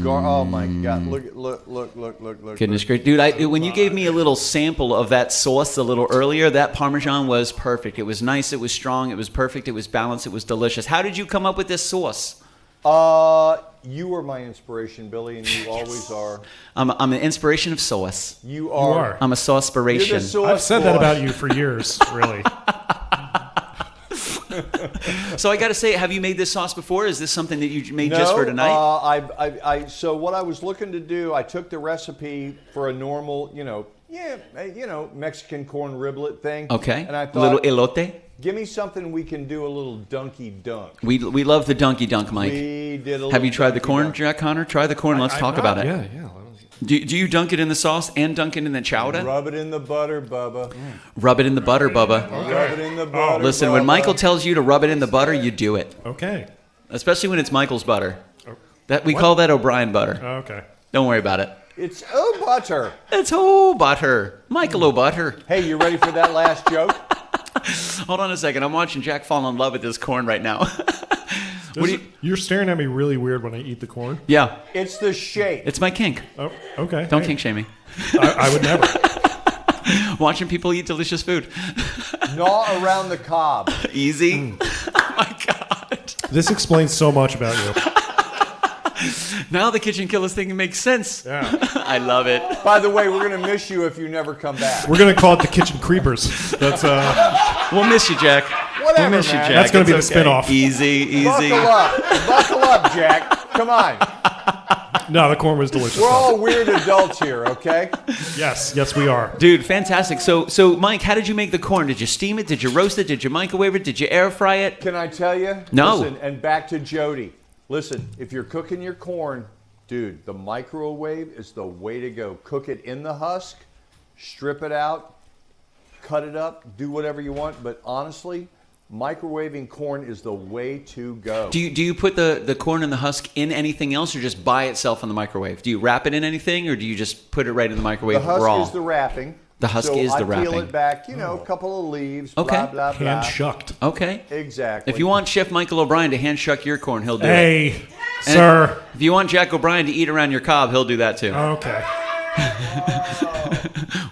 Oh my God! Look! Goodness great. Dude, when you gave me a little sample of that sauce a little earlier, that Parmesan was perfect. It was nice, it was strong, it was perfect, it was balanced, it was delicious. How did you come up with this sauce? You were my inspiration, Billy, and you always are. I'm an inspiration of sauce. You are. are. I'm a You're the sauce-spiration. sauce I've said that boy. about you for years, really. So I got to say, have you made this sauce before? Is this something that you made just for tonight? So what I was looking to do, I took the recipe for a normal, Mexican corn riblet thing. Okay. And I a thought, little elote. give me something we can do a little dunky dunk. We love the dunky dunk, Mike. We did a Have you little tried the dunky corn, dunk. Jack Connor? Try the corn. Let's talk about it. Yeah. Do you dunk it in the sauce and dunk it in the chowder? Rub it in the butter, Bubba. Rub it in the butter, Bubba. Rub it in the butter. Listen, Bubba. when Michael tells you to rub it in the butter, you do it. Okay. Especially when it's Michael's butter. That we call that O'Brien butter. Okay. Don't worry about it. It's butter. It's butter. Michael O'Butter. Hey, you ready for that last joke? Hold on a second. I'm watching Jack fall in love with this corn right now. You're staring at me really weird when I eat the corn. Yeah, It's the shape. it's my kink. Oh, okay. Don't Hey, kink shame me. I would never. Watching people eat delicious food. Gnaw around the cob. Easy. Oh my God. This explains so much about you. Now the KitchenKillaz thing makes sense. Yeah. I love it. By the way, we're going to miss you if you never come back. We're going to call it the Kitchen Creepers. That's We'll miss you, Jack. Whatever, We'll miss you, man. Jack. That's going to be It's the spinoff. Easy. Buckle up, Jack. Come on. No, the corn was delicious. We're all weird adults here, okay? Yes, we are. Dude, fantastic. So, Mike, how did you make the corn? Did you steam it? Did you roast it? Did you microwave it? Did you air fry it? Can I tell you? No. Listen, and back to Jody. Listen, if you're cooking your corn, dude, the microwave is the way to go. Cook it in the husk, strip it out, cut it up, do whatever you want. But honestly, microwaving corn is the way to go. Do you put the corn and the husk in anything else, or just by itself in the microwave? Do you wrap it in anything, or do you just put it right in the microwave The husk raw? is the wrapping. The husk so is the I wrapping. peel it back, a couple of leaves, Okay. blah, blah, blah. Hand shucked. Okay. Exactly. If you want Chef Michael O'Brien to hand shuck your corn, he'll do it. Hey, And sir. If you want Jack O'Brien to eat around your cob, he'll do that too. Okay.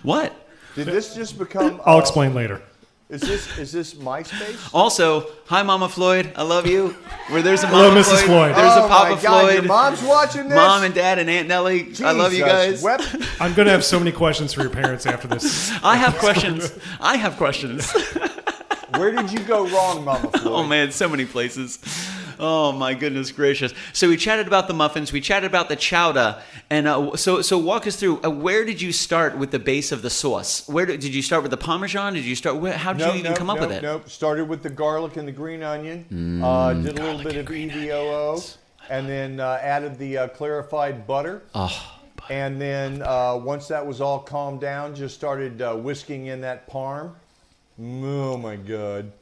What? Did this just become... I'll explain later. Is this MySpace? Also, hi Mama Floyd, I love you. Where there's a Hello, Mama Mrs. Floyd. There's a Oh, Papa my God, Floyd. your mom's watching this? Mom and Dad and Aunt Nellie. I love you guys. Jesus wept. I'm going to have so many questions for your parents after this. I have questions. I have questions. Where did you go wrong, Mama Floyd? Oh man, so many places. Oh my goodness gracious! So we chatted about the muffins, we chatted about the chowder, and so walk us through. Where did you start with the base of the sauce? Did you start with the Parmesan? Did you start? How did you even come up with it? Nope. Started with the garlic and the green onion. Did a little bit of EVOO, and then added the clarified butter. Oh, And then once that was all calmed down, just started whisking in that parm. Oh my God!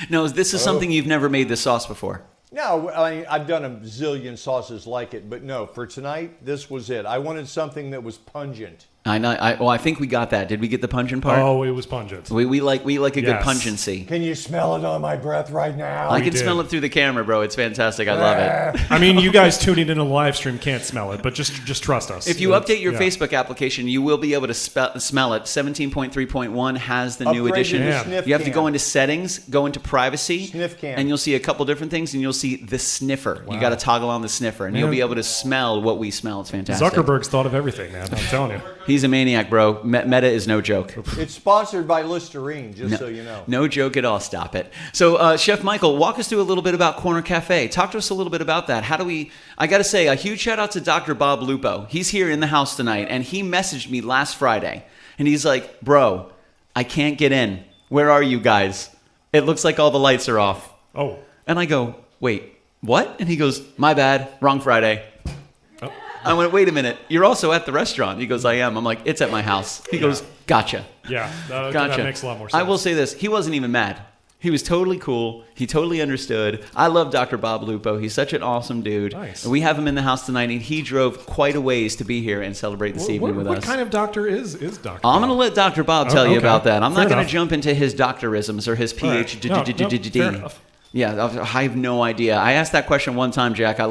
no, this is something you've never made this sauce before. No, I've done a zillion sauces like it, but no, for tonight, this was it. I wanted something that was pungent. I know. I think we got that. Did we get the pungent part? Oh, it was pungent. We like a good Yes. pungency. Can you smell it on my breath right now? I can did. smell it through the camera, bro. It's fantastic. I love it. I mean, you guys tuning in a live stream can't smell it, but just trust us. If you update your Yeah. Facebook application, you will be able to smell it. 17.3.1 has the new Upgrade edition. to the Yeah. sniff You have to can. go into settings, go into privacy, Sniff can. and you'll see a couple different things, and you'll see the sniffer. You got to toggle on the sniffer, and you'll be able to smell what we smell. It's fantastic. Zuckerberg's thought of everything, man. I'm telling you. He's a maniac, bro. Meta is no joke. It's sponsored by Listerine, just so you know. No joke at all. Stop it. So, Chef Michael, walk us through a little bit about Corner Cafe. Talk to us a little bit about that. I got to say, a huge shout out to Dr. Bob Lupo. He's here in the house tonight, and he messaged me last Friday, and he's like, bro, I can't get in. Where are you guys? It looks like all the lights are off. Oh. And I go, wait, what? And he goes, my bad, wrong Friday. Oh. I went, wait a minute, you're also at the restaurant. He goes, I am. I'm like, it's at my house. He goes, gotcha. Yeah, that Gotcha. makes a lot more sense. I will say this, he wasn't even mad. He was totally cool. He totally understood. I love Dr. Bob Lupo. He's such an awesome dude. Nice. And we have him in the house tonight, and he drove quite a ways to be here and celebrate this evening with what us. kind of doctor is Dr. I'm going to let Dr. Bob tell you okay. about that. I'm Fair not going to enough. jump into his doctorisms or his All right. PhD. No, fair enough. Yeah, I have no idea. I asked that question one time, Jack. I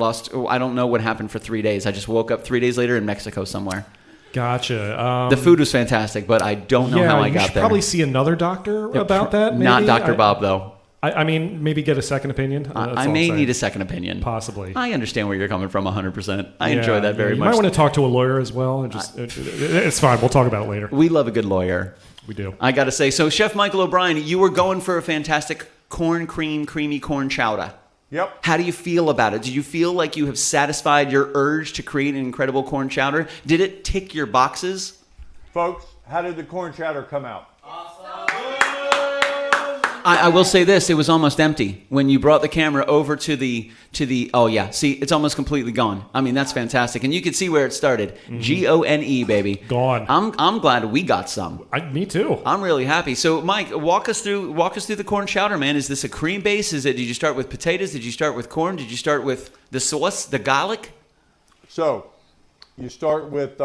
don't know what happened for 3 days. I just woke up 3 days later in Mexico somewhere. Gotcha. The food was fantastic, but I don't know how I you got should there. probably see another doctor about that. Maybe. Not Dr. Bob, though. I mean, maybe get a second opinion. That's I all I'm may saying. need a second opinion. Possibly. I understand where you're coming from 100%. I enjoy that very you much. might want to talk to a lawyer as well. And just it's fine. We'll talk about it later. We love a good lawyer. We do. I got to say. So, Chef Michael O'Brien, you were going for a fantastic creamy corn chowder. Yep. How do you feel about it? Do you feel like you have satisfied your urge to create an incredible corn chowder? Did it tick your boxes? Folks, how did the corn chowder come out? I will say this, it was almost empty. When you brought the camera over to the oh yeah, see, it's almost completely gone. I mean, that's fantastic. And you can see where it started. Gone, baby. Gone. I'm glad we got some. Me too. I'm really happy. So, Mike, walk us through the corn chowder, man. Is this a cream base? Did you start with potatoes? Did you start with corn? Did you start with the sauce, the garlic? So, you start with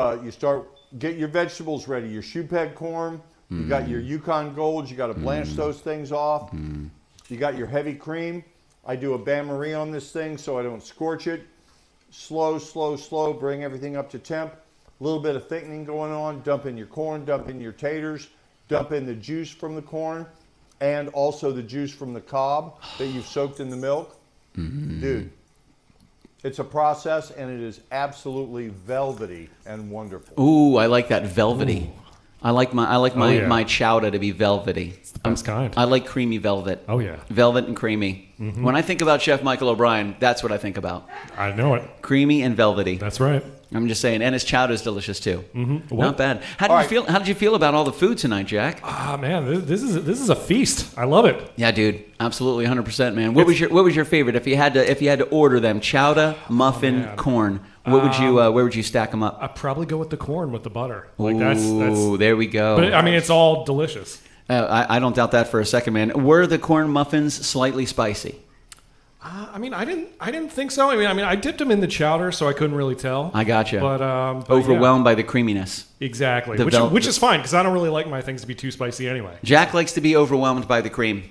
get your vegetables ready. Your shoe peg corn. You got your Yukon Golds. You got to blanch those things off. You got your heavy cream. I do a bain-marie on this thing so I don't scorch it. Slow. Bring everything up to temp. A little bit of thickening going on. Dump in your corn. Dump in your taters. Dump in the juice from the corn, and also the juice from the cob that you've soaked in the milk. Dude, It's a process, and it is absolutely velvety and wonderful. Ooh, I like that velvety. Ooh. I like my yeah. my chowder to be velvety. It's the best kind. I like creamy velvet. Oh, yeah. Velvet and creamy. Mm-hmm. When I think about Chef Michael O'Brien, that's what I think about. I know it. Creamy and velvety. That's right. I'm just saying, and his chowder is delicious too. Mm-hmm. Not bad. How did you feel about all the food tonight, Jack? Ah, man, this is a feast. I love it. Yeah, dude, absolutely, 100%, man. What was your favorite? If you had to order them, chowder, muffin, corn. What would you where would you stack them up? I'd probably go with the corn with the butter. Ooh, there we go. But I mean, it's all delicious. I don't doubt that for a second, man. Were the corn muffins slightly spicy? I mean, I didn't think so. I mean, I dipped them in the chowder, so I couldn't really tell. I gotcha. But overwhelmed by the creaminess. Exactly, The which is fine because I don't really like my things to be too spicy anyway. Jack likes to be overwhelmed by the cream.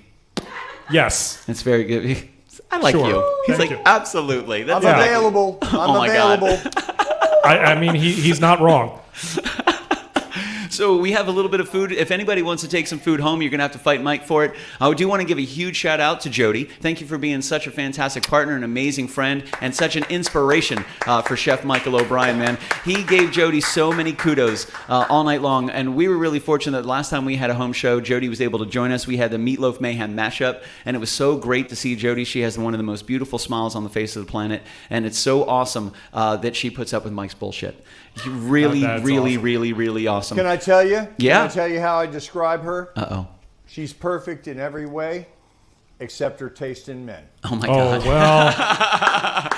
Yes, That's very good. I like Sure. you. He's Thank like, you. absolutely. That's I'm Yeah. available. I'm my God. available. I mean, he's not wrong. So we have a little bit of food. If anybody wants to take some food home, you're going to have to fight Mike for it. I do want to give a huge shout out to Jody. Thank you for being such a fantastic partner, an amazing friend, and such an inspiration for Chef Michael O'Brien, man. He gave Jody so many kudos all night long, and we were really fortunate that last time we had a home show, Jody was able to join us. We had the Meatloaf Mayhem mashup, and it was so great to see Jody. She has one of the most beautiful smiles on the face of the planet, and it's so awesome that she puts up with Mike's bullshit. Really, That's really, awesome. really, really awesome. Can I tell you? Yeah. Can I tell you how I describe her? Uh-oh. She's perfect in every way, except her taste in men. Oh, my Oh God. well.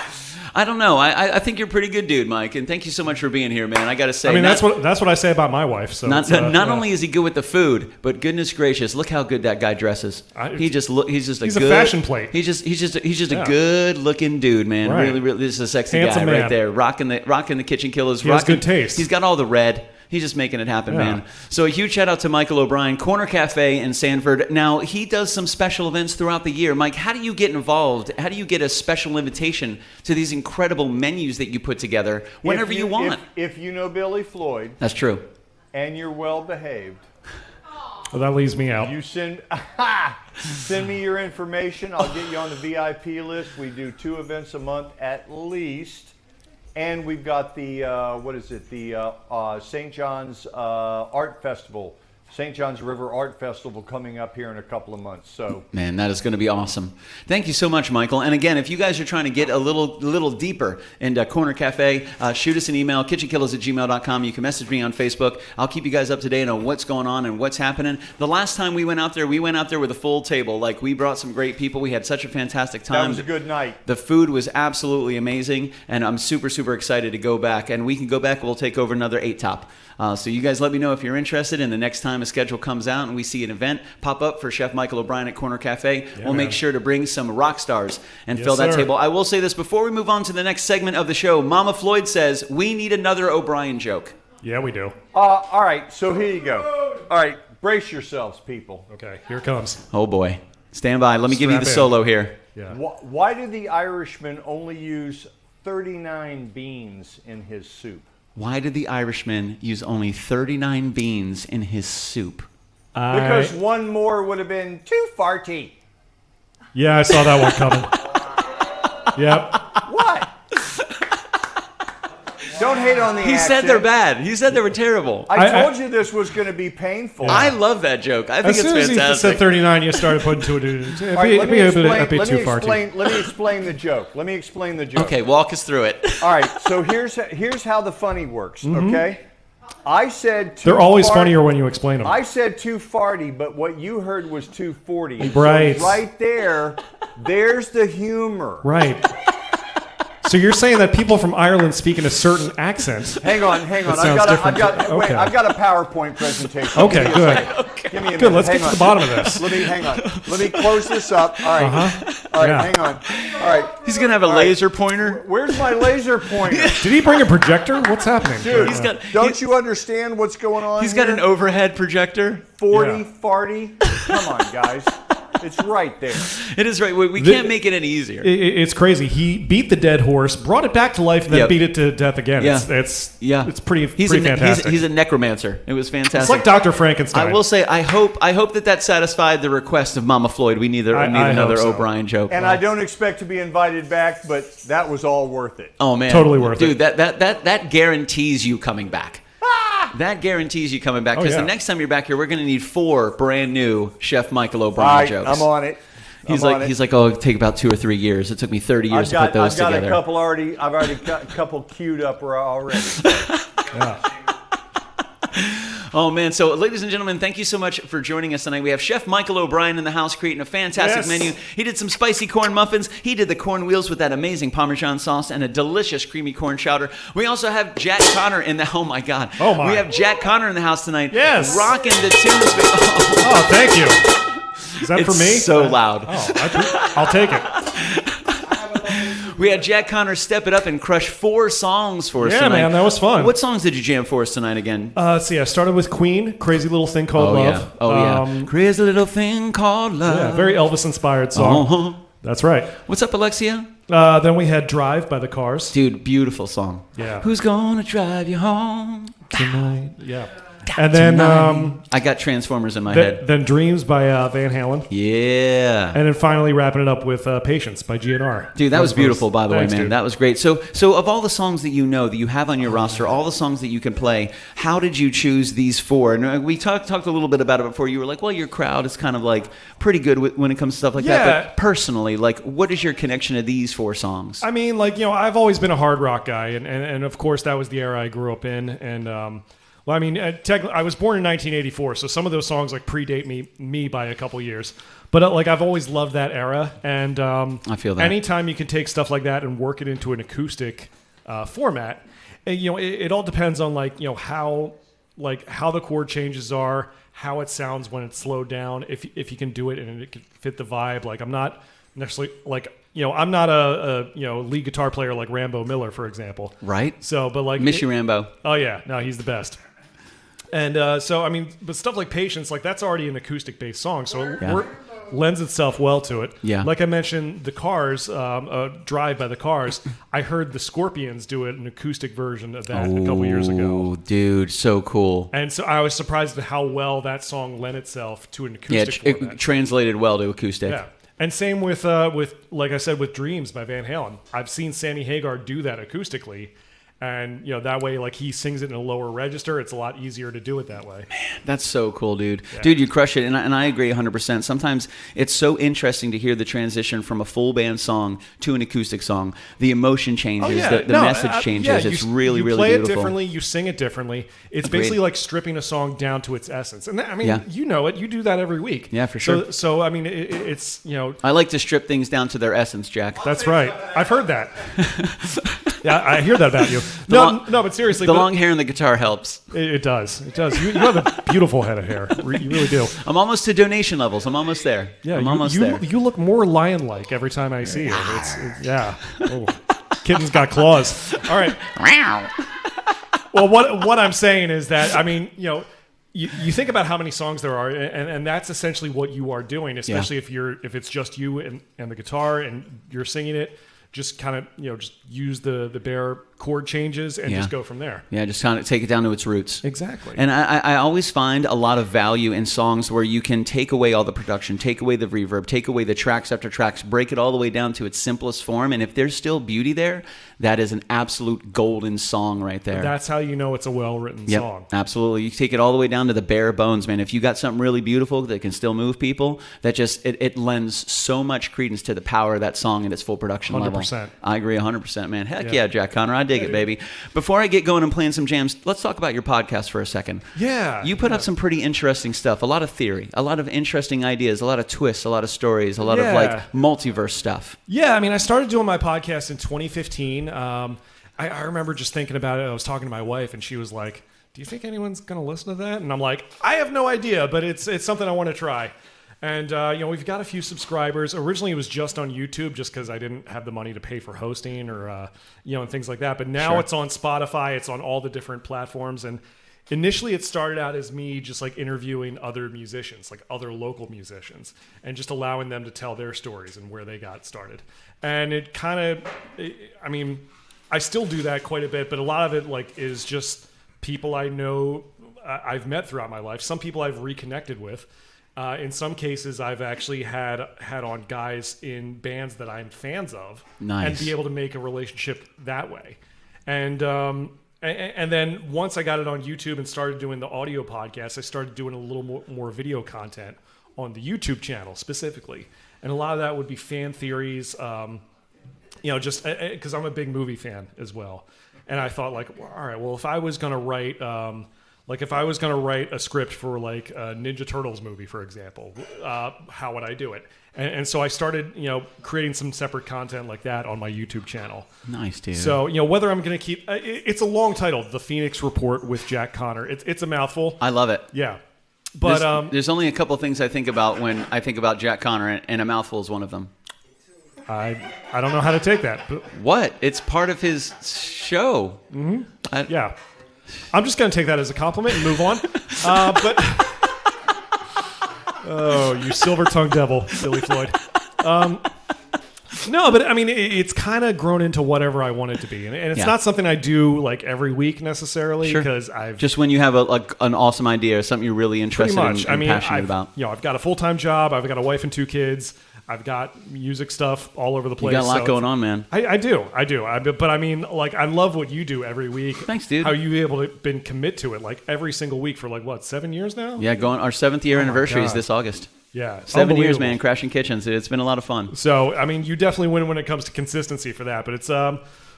I don't know. I think you're a pretty good dude, Mike, and thank you so much for being here, man. I got to say, I mean, that's what I say about my wife. So not yeah. only is he good with the food, but goodness gracious, look how good that guy dresses. He's just He's a fashion plate. He's just Yeah. a good looking dude, man. Right. Really, really, this is a sexy Handsome guy right man. there, rocking the KitchenKillaz. He has good taste. He's got all the red. He's just making it happen, Yeah. man. So a huge shout out to Michael O'Brien, Corner Cafe in Sanford. Now, he does some special events throughout the year. Mike, how do you get involved? How do you get a special invitation to these incredible menus that you put together whenever you want? If you know Billy Floyd That's true. and you're well behaved, Well, that leaves me out. you send me your information. I'll get you on the VIP list. We do 2 events a month at least. And we've got the, St. John's Art Festival, St. John's River Art Festival coming up here in a couple of months. So, Man, that is going to be awesome. Thank you so much, Michael. And again, if you guys are trying to get a little deeper into Corner Cafe, shoot us an email, kitchenkillaz@gmail.com. You can message me on Facebook. I'll keep you guys up to date on what's going on and what's happening. The last time we went out there with a full table. Like, we brought some great people. We had such a fantastic time. that was a good night. The food was absolutely amazing, and I'm super, super excited to go back. And we can go back, we'll take over another 8-top. So you guys let me know if you're interested, and the next time a schedule comes out and we see an event pop up for Chef Michael O'Brien at Corner Cafe, we'll make sure to bring some rock stars and Yes, fill that sir. table. I will say this, before we move on to the next segment of the show, Mama Floyd says, we need another O'Brien joke. Yeah, we do. All right, so here you go. All right, brace yourselves, people. Okay, here it comes. Oh boy. Stand by. Let me give you the Strap in. solo here. Yeah. Why did the Irishman only use 39 beans in his soup? Why did the Irishman use only 39 beans in his soup? Because one more would have been too farty. Yeah, I saw that one coming. Yep. What? Don't hate on the He said accent. they're bad. He said they were terrible. I told you this was going to be painful. I love that joke. I think As it's soon as he fantastic. said 39, you started putting two. It'd All right, let me be a explain- bit let too me far. explain- Let me explain the joke. Let me explain the joke. Okay, walk us through it. All right, so here's how the funny works, okay? I said too They're always far- funnier when you explain them. I said 240, but what you heard was 240. Right. So right there's the humor. Right. So you're saying that people from Ireland speak in a certain accent? Hang on. That sounds different. Okay. I've got a PowerPoint presentation. Okay, Give me a good. second. Give me a Good. minute. Let's Hang get to on. the bottom of this. Hang on. Let me close this up. All right. All right, Yeah. hang on. All right. He's going to have a laser pointer. Where's my laser pointer? Did he bring a projector? What's happening? Dude, He's got- don't you understand what's going on He's got here? an overhead projector. 40, Yeah. 40. Come on, guys. It's right there. It is right. We can't make it any easier. It's crazy. He beat the dead horse, brought it back to life, and then beat it to death again. Yeah. It's pretty fantastic. He's a necromancer. It was fantastic. It's like Dr. Frankenstein. I will say, I hope that satisfied the request of Mama Floyd. We need another O'Brien joke. And I don't expect to be invited back, but that was all worth it. Oh man, totally worth it, dude. That That guarantees you coming back. That guarantees you coming back because the next time you're back here, we're going to need 4 brand new Chef Michael O'Brien jokes. I'm on it. He's like, oh, it'll take about 2 or 3 years. It took me 30 years to put those together. I've already got a couple queued up already. Yeah. Oh, man. So, ladies and gentlemen, thank you so much for joining us tonight. We have Chef Michael O'Brien in the house creating a fantastic menu. He did some spicy corn muffins. He did the corn wheels with that amazing Parmesan sauce and a delicious creamy corn chowder. We also have Jack Connor in the... Oh, my God. Oh, my. We have Jack Connor in the house tonight. Yes. Rocking the tunes. Oh, thank you. Is that for me? It's so loud. Oh, I'll take it. We had Jack Connor step it up and crush 4 songs for us tonight. Yeah, man, that was fun. What songs did you jam for us tonight again? I started with Queen, Crazy Little Thing Called Love. Yeah. Oh, yeah. Crazy Little Thing Called Love. Yeah, very Elvis-inspired song. Uh-huh. That's right. What's up, Alexia? Then we had Drive by the Cars. Dude, beautiful song. Yeah. Who's gonna drive you home Tonight. Yeah. And then I got Transformers in my head. Then Dreams by Van Halen. Yeah. And then finally wrapping it up with Patience by GNR. Dude, that was beautiful, by the way, man. Dude. That was great. So of all the songs that you know, that you have on your roster, all the songs that you can play, how did you choose these 4? And we talked a little bit about it before. You were like, well, your crowd is kind of like pretty good when it comes to stuff like that. But personally, like, what is your connection to these 4 songs? I mean, like, I've always been a hard rock guy. And of course, that was the era I grew up in. And... well, I mean, I was born in 1984, so some of those songs like predate me by a couple years. But like, I've always loved that era, and I feel that anytime you can take stuff like that and work it into an acoustic format, and, it all depends on how the chord changes are, how it sounds when it's slowed down, if you can do it and it can fit the vibe. Like, I'm not necessarily like. I'm not a lead guitar player like Rambo Miller, for example. Right. So, but like, miss you, Rambo. Oh yeah, no, he's the best. And so, I mean, but stuff like Patience, like that's already an acoustic-based song, so it lends itself well to it. Yeah. Like I mentioned, the Cars, Drive by the Cars. I heard the Scorpions do an acoustic version of that a couple years ago. Oh, dude, so cool. And so I was surprised at how well that song lent itself to an acoustic format. It translated well to acoustic. Yeah. And same with like I said, with Dreams by Van Halen. I've seen Sammy Hagar do that acoustically. And, that way, like, he sings it in a lower register. It's a lot easier to do it that way. Man, that's so cool, dude. Yeah. Dude, you crush it. And I agree 100%. Sometimes it's so interesting to hear the transition from a full band song to an acoustic song. The emotion changes, the message changes. It's really, really beautiful. You play beautiful. it differently. You sing it differently. It's basically like stripping a song down to its essence. And I mean, you know it. You do that every week. Yeah, for sure. So I mean, it's, I like to strip things down to their essence, Jack. That's right. I've heard that. Yeah, I hear that about you. No, but seriously. The long hair on the guitar helps. It does. It does. You have a beautiful head of hair. You really do. I'm almost to donation levels. I'm almost there. Yeah, I'm almost there. You look more lion-like every time I see you. Yeah. Oh, kitten's got claws. All right. Well, what I'm saying is that, I mean, you think about how many songs there are, and that's essentially what you are doing, especially if it's just you and the guitar and you're singing it. Just kind of, just use the bare chord changes and just go from there. Yeah, just kind of take it down to its roots. Exactly. And I always find a lot of value in songs where you can take away all the production, take away the reverb, take away the tracks after tracks, break it all the way down to its simplest form. And if there's still beauty there, that is an absolute golden song right there. That's how you know it's a well-written song. Absolutely. You take it all the way down to the bare bones, man. If you got something really beautiful that can still move people, that just, it lends so much credence to the power of that song at its full production 100%. level. I agree 100%, man. Heck yeah, Jack Connor. I dig it, baby. Before I get going and playing some jams, let's talk about your podcast for a second. Yeah. You put up some pretty interesting stuff. A lot of theory, a lot of interesting ideas, a lot of twists, a lot of stories, a lot of like multiverse stuff. Yeah, I mean, I started doing my podcast in 2015. I remember just thinking about it. I was talking to my wife, and she was like, "Do you think anyone's going to listen to that?" And I'm like, "I have no idea, but it's something I want to try." And we've got a few subscribers. Originally, it was just on YouTube, just because I didn't have the money to pay for hosting or and things like that. But now it's on Spotify. It's on all the different platforms, and initially it started out as me just like interviewing other musicians, like other local musicians, and just allowing them to tell their stories and where they got started. And it kind of, I mean, I still do that quite a bit, but a lot of it like is just people I know I've met throughout my life. Some people I've reconnected with. In some cases, I've actually had on guys in bands that I'm fans of, and be able to make a relationship that way. And then once I got it on YouTube and started doing the audio podcast, I started doing a little more video content on the YouTube channel specifically. And a lot of that would be fan theories, just because I'm a big movie fan as well. And I thought like, all right, well, if I was going to write, a script for like a Ninja Turtles movie, for example, how would I do it? And so I started, creating some separate content like that on my YouTube channel. Nice, dude. So, whether I'm going to keep, it's a long title, The Phoenix Report with Jack Connor. It's a mouthful. I love it. Yeah. But there's only a couple of things I think about when I think about Jack Connor, and a mouthful is one of them. I don't know how to take that. But What? It's part of his show. Mm-hmm. Yeah. I'm just going to take that as a compliment and move on. But oh, you silver-tongued devil, Billy Floyd. No, but I mean, it's kind of grown into whatever I want it to be, and it's not something I do like every week necessarily because I've just when you have an awesome idea or something you're really interested in and passionate about. I've got a full-time job. I've got a wife and 2 kids. I've got music stuff all over the place. You got a lot going on, man. I do. But I mean, like, I love what you do every week. Thanks, dude. How you able to been commit to it like every single week for like what, 7 years now? Yeah, our 7th year anniversary is this August. Yeah, 7 years, man. Crashing Kitchens. It's been a lot of fun. So I mean, you definitely win when it comes to consistency for that. But it's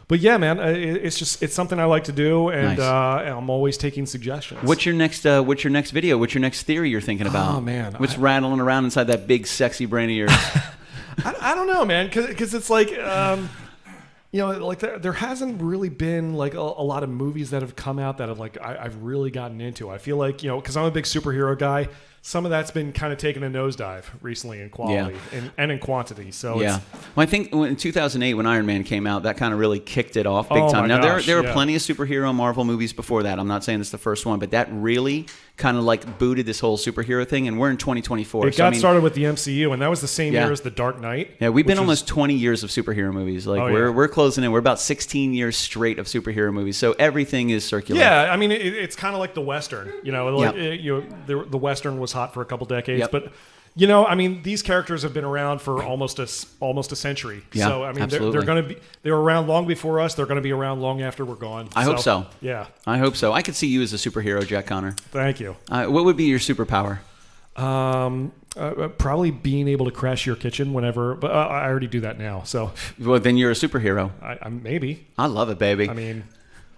But yeah, man, it's something I like to do, and I'm always taking suggestions. What's your next video? What's your next theory you're thinking about? Oh man, what's rattling around inside that big sexy brain of yours? I don't know, man, because it's like like there hasn't really been like a lot of movies that have come out that have like I've really gotten into. I feel like because I'm a big superhero guy. Some of that's been kind of taking a nosedive recently in quality and in quantity. So well, I think in 2008 when Iron Man came out, that kind of really kicked it off big time. Now there were plenty of superhero Marvel movies before that. I'm not saying it's the first one, but that really kind of like booted this whole superhero thing. And we're in 2024. It got started with the MCU, and that was the same year as The Dark Knight. Yeah, we've been almost 20 years of superhero movies. Like we're closing in. We're about 16 years straight of superhero movies. So everything is circular. Yeah, I mean it's kind of like the Western. The Western was hot for a couple decades, but I mean these characters have been around for almost a century. Yeah, so I mean they were around long before us. They're going to be around long after we're gone. I hope so. Yeah, I hope so. I could see you as a superhero, Jack Connor. Thank you. What would be your superpower? Probably being able to crash your kitchen whenever, but I already do that now. So well, then you're a superhero. I maybe. I love it, baby. I mean,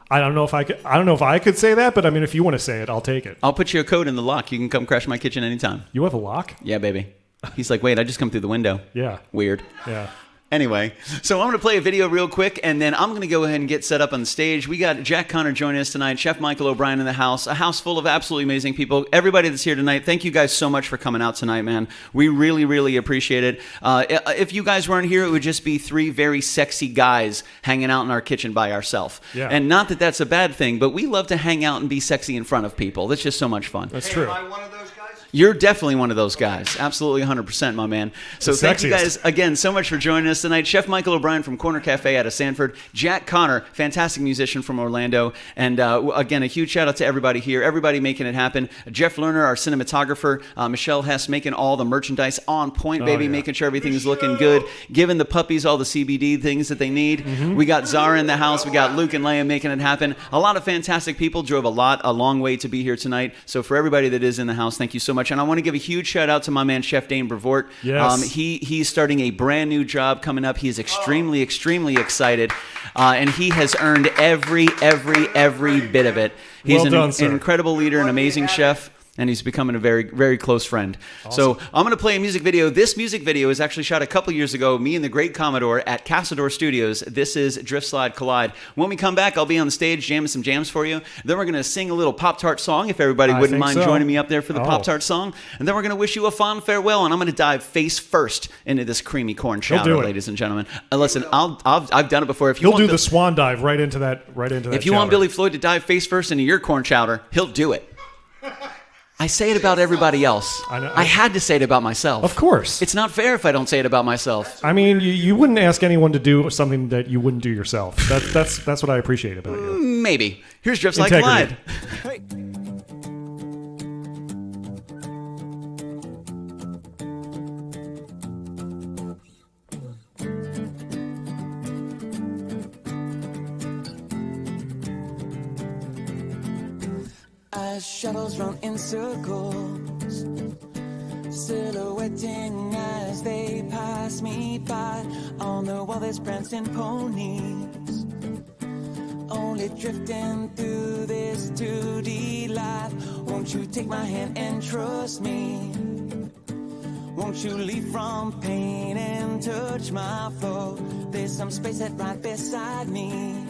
I don't know if I could say that, but I mean, if you want to say it, I'll take it. I'll put you a code in the lock. You can come crash my kitchen anytime. You have a lock? Yeah, baby. He's like, wait, I just come through the window. Yeah. Weird. Yeah. Anyway, so I'm going to play a video real quick, and then I'm going to go ahead and get set up on the stage. We got Jack Connor joining us tonight, Chef Michael O'Brien in the house, a house full of absolutely amazing people. Everybody that's here tonight, thank you guys so much for coming out tonight, man. We really, really appreciate it. If you guys weren't here, it would just be 3 very sexy guys hanging out in our kitchen by ourselves. Yeah. And not that that's a bad thing, but we love to hang out and be sexy in front of people. That's just so much fun. That's true. Am I one of those guys? You're definitely one of those guys. Absolutely 100%, my man. So thank you guys again so much for joining us tonight. Chef Michael O'Brien from Corner Cafe out of Sanford. Jack Connor, fantastic musician from Orlando. And again, a huge shout out to everybody here, everybody making it happen. Jeff Lerner, our cinematographer. Michelle Hess making all the merchandise on point, baby, making sure everything's looking good. Giving the puppies all the CBD things that they need. Mm-hmm. We got Zara in the house. We got Luke and Leia making it happen. A lot of fantastic people drove a long way to be here tonight. So for everybody that is in the house, thank you so much. And I want to give a huge shout out to my man, Chef Dane Brevoort. Yes. He's starting a brand new job coming up. He is extremely excited. And he has earned every bit of it. He's an incredible leader, an amazing chef. and he's becoming a very, very close friend. So I'm going to play a music video. This music video is actually shot a couple years ago, me and the great Commodore at Castledor Studios. This is Drift Slide Collide. When we come back, I'll be on the stage jamming some jams for you. Then we're going to sing a little Pop-Tart song, if everybody wouldn't mind joining me up there for the Pop-Tart song. And then we're going to wish you a fond farewell, and I'm going to dive face first into this creamy corn chowder, ladies and gentlemen. Listen, I've done it before. If you He'll do the swan dive right into that If you want Billy Floyd to dive face first into your corn chowder, he'll do it. I say it about everybody else. I had to say it about myself. Of course. It's not fair if I don't say it about myself. I mean, you wouldn't ask anyone to do something that you wouldn't do yourself. That's what I appreciate about you. Maybe. Here's Drift Slide Collide. Hey. As shadows run in circles, silhouetting as they pass me by. On the wall there's prancing ponies, only drifting through this 2D life. Won't you take my hand and trust me? Won't you leave from pain and touch my flow? There's some space that right beside me.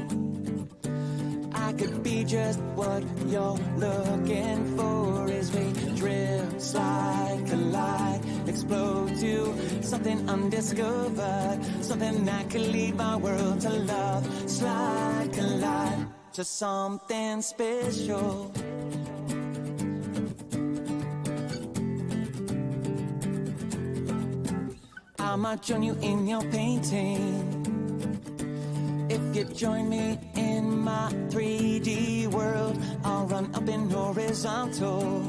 I could be just what you're looking for as we drift, slide, collide, explode to something undiscovered, something that could lead my world to love. Slide, collide to something special. I might join you in your painting if you join me in my 3D world. I'll run up in horizontal.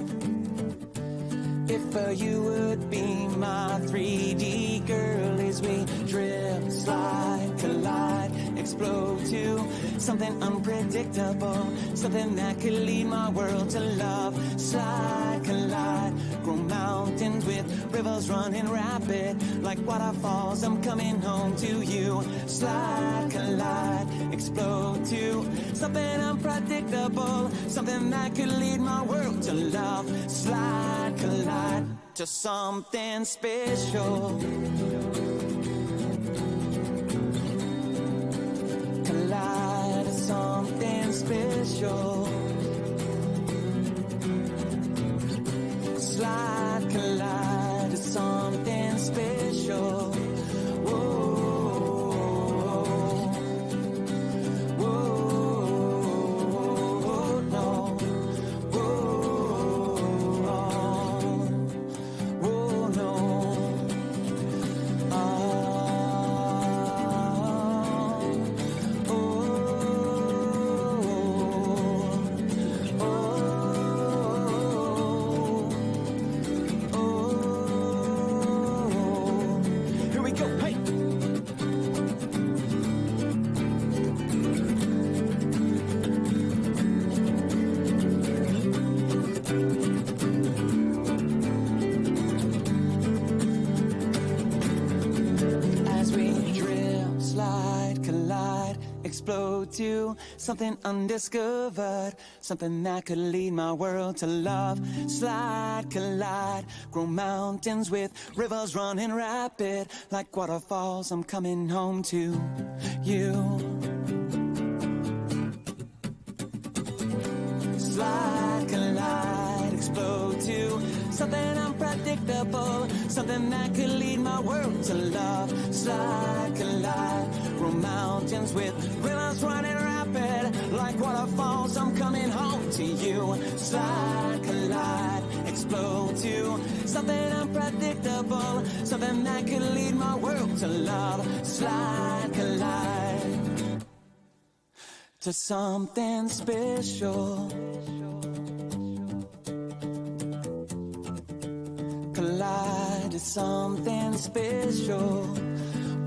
If you would be my 3D girl as we drift, slide, collide, explode to something unpredictable, something that could lead my world to love. Slide, collide, grow mountains with rivers running rapid like waterfalls. I'm coming home to you. Slide, collide, explode to something unpredictable, something that could lead my world to love. Slide, collide to something special. Collide to something special. Slide, collide to something special. Explode to something undiscovered, something that could lead my world to love. Slide, collide, grow mountains with rivers running rapid like waterfalls. I'm coming home to you. Slide, collide, explode to something unpredictable, something that could lead my world to love. Slide, collide, grow mountains with rivers running rapid like waterfalls. I'm coming home to you. Slide, collide, explode to something unpredictable, something that could lead my world to love. Slide, collide to something special. Collide to something special.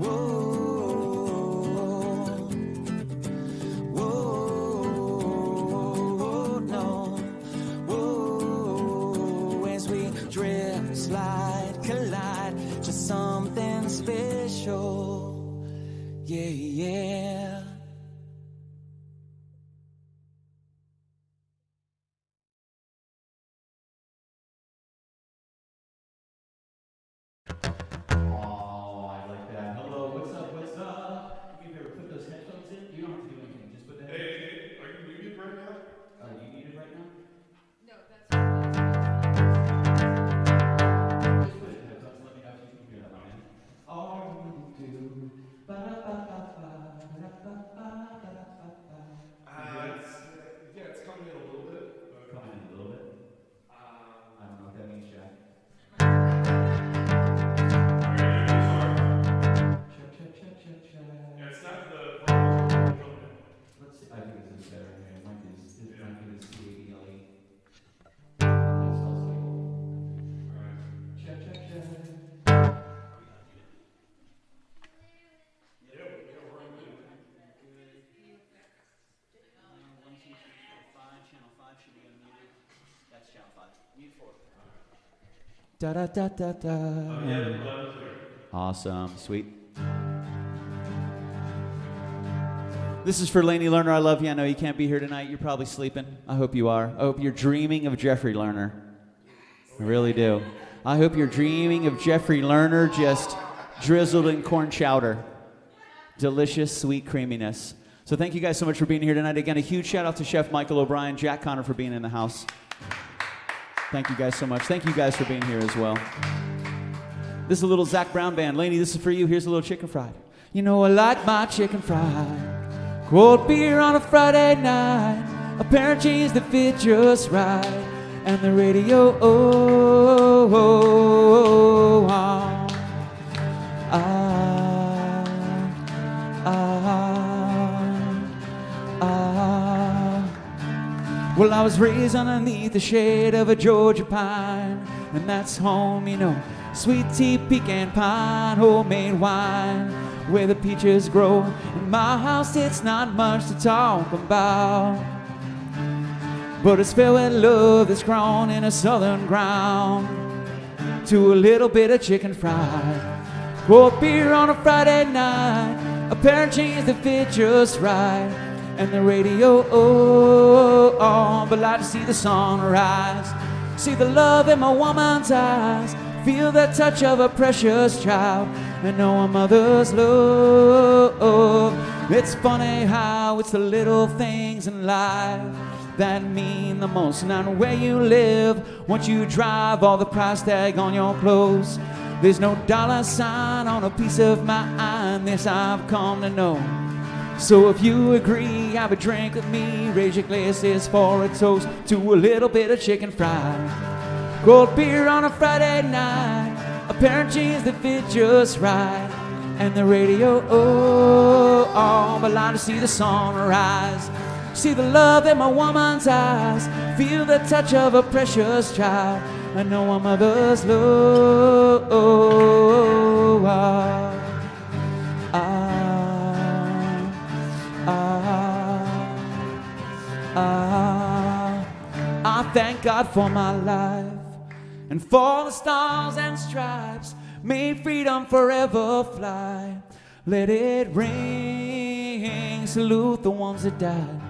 Whoa, whoa, no, whoa. As we drift, slide, collide to something special. Yeah, yeah. Channel 5 should be unmuted. That's channel 5. Mute 4. Da da da da da. Awesome. Sweet. This is for Lainey Lerner. I love you. I know you can't be here tonight. You're probably sleeping. I hope you are. I hope you're dreaming of Jeffrey Lerner. I really do. I hope you're dreaming of Jeffrey Lerner just drizzled in corn chowder. Delicious, sweet creaminess. So thank you guys so much for being here tonight. Again, a huge shout out to Chef Michael O'Brien, Jack Connor for being in the house. Thank you guys so much. Thank you guys for being here as well. This is a little Zach Brown band. Lainey, this is for you. Here's a little chicken fried. You know I like my chicken fried. Cold beer on a Friday night. A pair of jeans that fit just right. And the radio, oh, oh, oh, oh. Well, I was raised underneath the shade of a Georgia pine, and that's home, you know, sweet tea, pecan pine, homemade wine, where the peaches grow. In my house, it's not much to talk about, but it's filled with love that's grown in a southern ground, to a little bit of chicken fried. Cold beer on a Friday night, a pair of jeans that fit just right, and the radio, oh, oh, but like to see the sunrise, see the love in my woman's eyes, feel the touch of a precious child, and know a mother's love. It's funny how it's the little things in life that mean the most, not where you live, what you drive, or the price tag on your clothes. There's no dollar sign on a piece of mind, this I've come to know. So if you agree, have a drink with me, raise your glasses for a toast to a little bit of chicken fried. Cold beer on a Friday night, a pair of jeans that fit just right, and the radio, oh, oh, but like to see the sunrise, see the love in my woman's eyes, feel the touch of a precious child, I know a mother's love. I thank God for my life and for the stars and stripes, may freedom forever fly. Let it ring, salute the ones that died,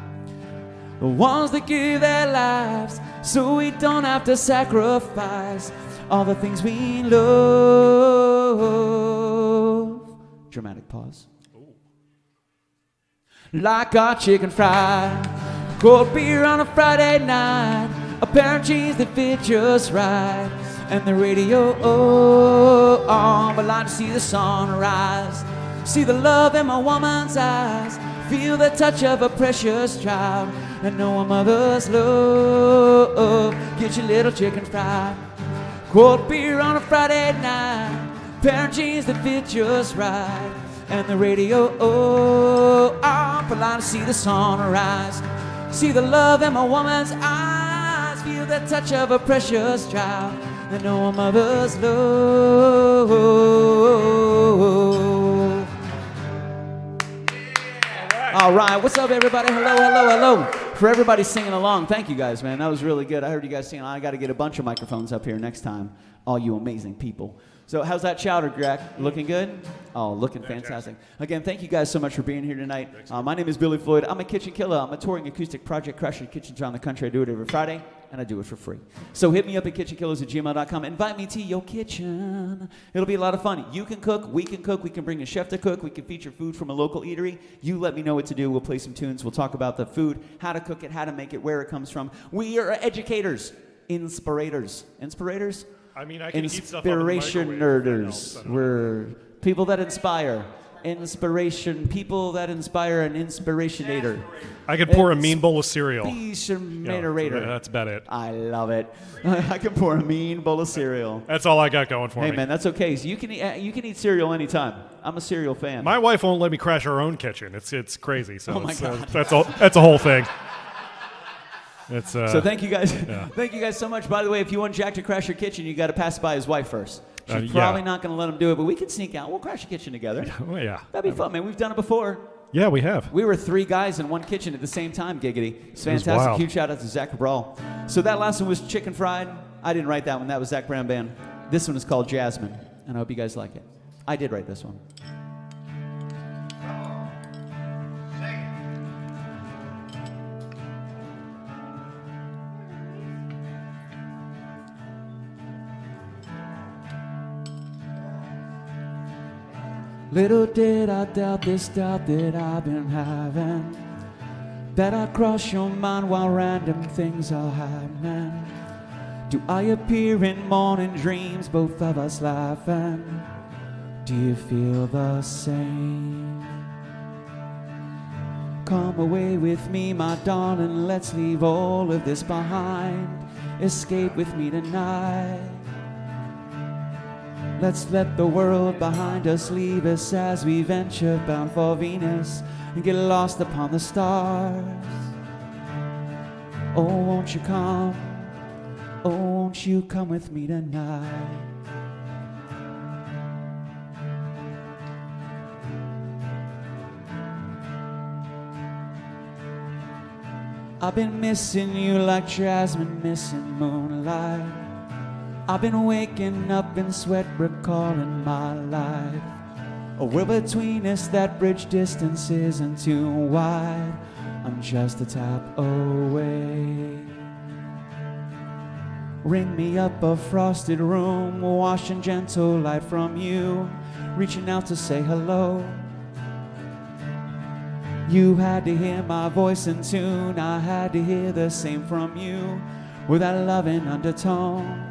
the ones that give their lives so we don't have to sacrifice all the things we love. Dramatic pause. Like our chicken fried, cold beer on a Friday night, a pair of jeans that fit just right, and the radio, oh, oh, but like to see the sunrise, see the love in my woman's eyes, feel the touch of a precious child, and know a mother's love. Get your little chicken fried, cold beer on a Friday night, pair of jeans that fit just right, and the radio, oh, oh, but like to see the sunrise, see the love in my woman's eyes, feel the touch of a precious child, and know a mother's love. All right, what's up, everybody? Hello, hello, hello. For everybody singing along, thank you guys, man. That was really good. I heard you guys singing. I got to get a bunch of microphones up here next time, all you amazing people. So how's that chowder, Jack? Looking good? Oh, looking fantastic. Again, thank you guys so much for being here tonight. My name is Billy Floyd. I'm a kitchen killer. I'm a touring acoustic project crasher kitchens around the country. I do it every Friday, and I do it for free. So hit me up at kitchenkillaz@gmail.com. Invite me to your kitchen. It'll be a lot of fun. You can cook. We can bring a chef to cook. We can feature food from a local eatery. You let me know what to do. We'll play some tunes. We'll talk about the food, how to cook it, how to make it, where it comes from. We are educators, inspirators. Inspirators? I mean, I can eat stuff out of the microwave. Inspiration-nerders. We're people that inspire. Inspiration. People that inspire an inspirationator. I could pour a mean bowl of cereal. Inspirator. That's about it. I love it. I can pour a mean bowl of cereal. That's all I got going for me. Hey, man, that's okay. So you can eat cereal anytime. I'm a cereal fan. My wife won't let me crash our own kitchen. It's crazy. So Oh my God. That's a whole thing. It's, so thank you guys. Yeah. Thank you guys so much. By the way, if you want Jack to crash your kitchen, you got to pass by his wife first. She's yeah. probably not going to let him do it, but we can sneak out. We'll crash the kitchen together. Well, yeah. That'd be fun, man. We've done it before. Yeah, we have. We were 3 guys in one kitchen at the same time, giggity. It's It was fantastic. wild. Huge shout out to Zach Cabral. So that last one was Chicken Fried. I didn't write that one. That was Zach Brown Band. This one is called Jasmine, and I hope you guys like it. I did write this one. Little did I doubt this doubt that I've been having, that I cross your mind while random things are happening. Do I appear in morning dreams, both of us laughing? Do you feel the same? Come away with me, my darling, let's leave all of this behind. Escape with me tonight. Let's let the world behind us leave us as we venture bound for Venus and get lost upon the stars. Oh, won't you come? Oh, won't you come with me tonight? I've been missing you like Jasmine missing moonlight. I've been waking up in sweat, recalling my life. A world between us, that bridge distance isn't too wide. I'm just a tap away. Ring me up a frosted room, washing gentle light from you, reaching out to say hello. You had to hear my voice in tune, I had to hear the same from you, with that loving undertone.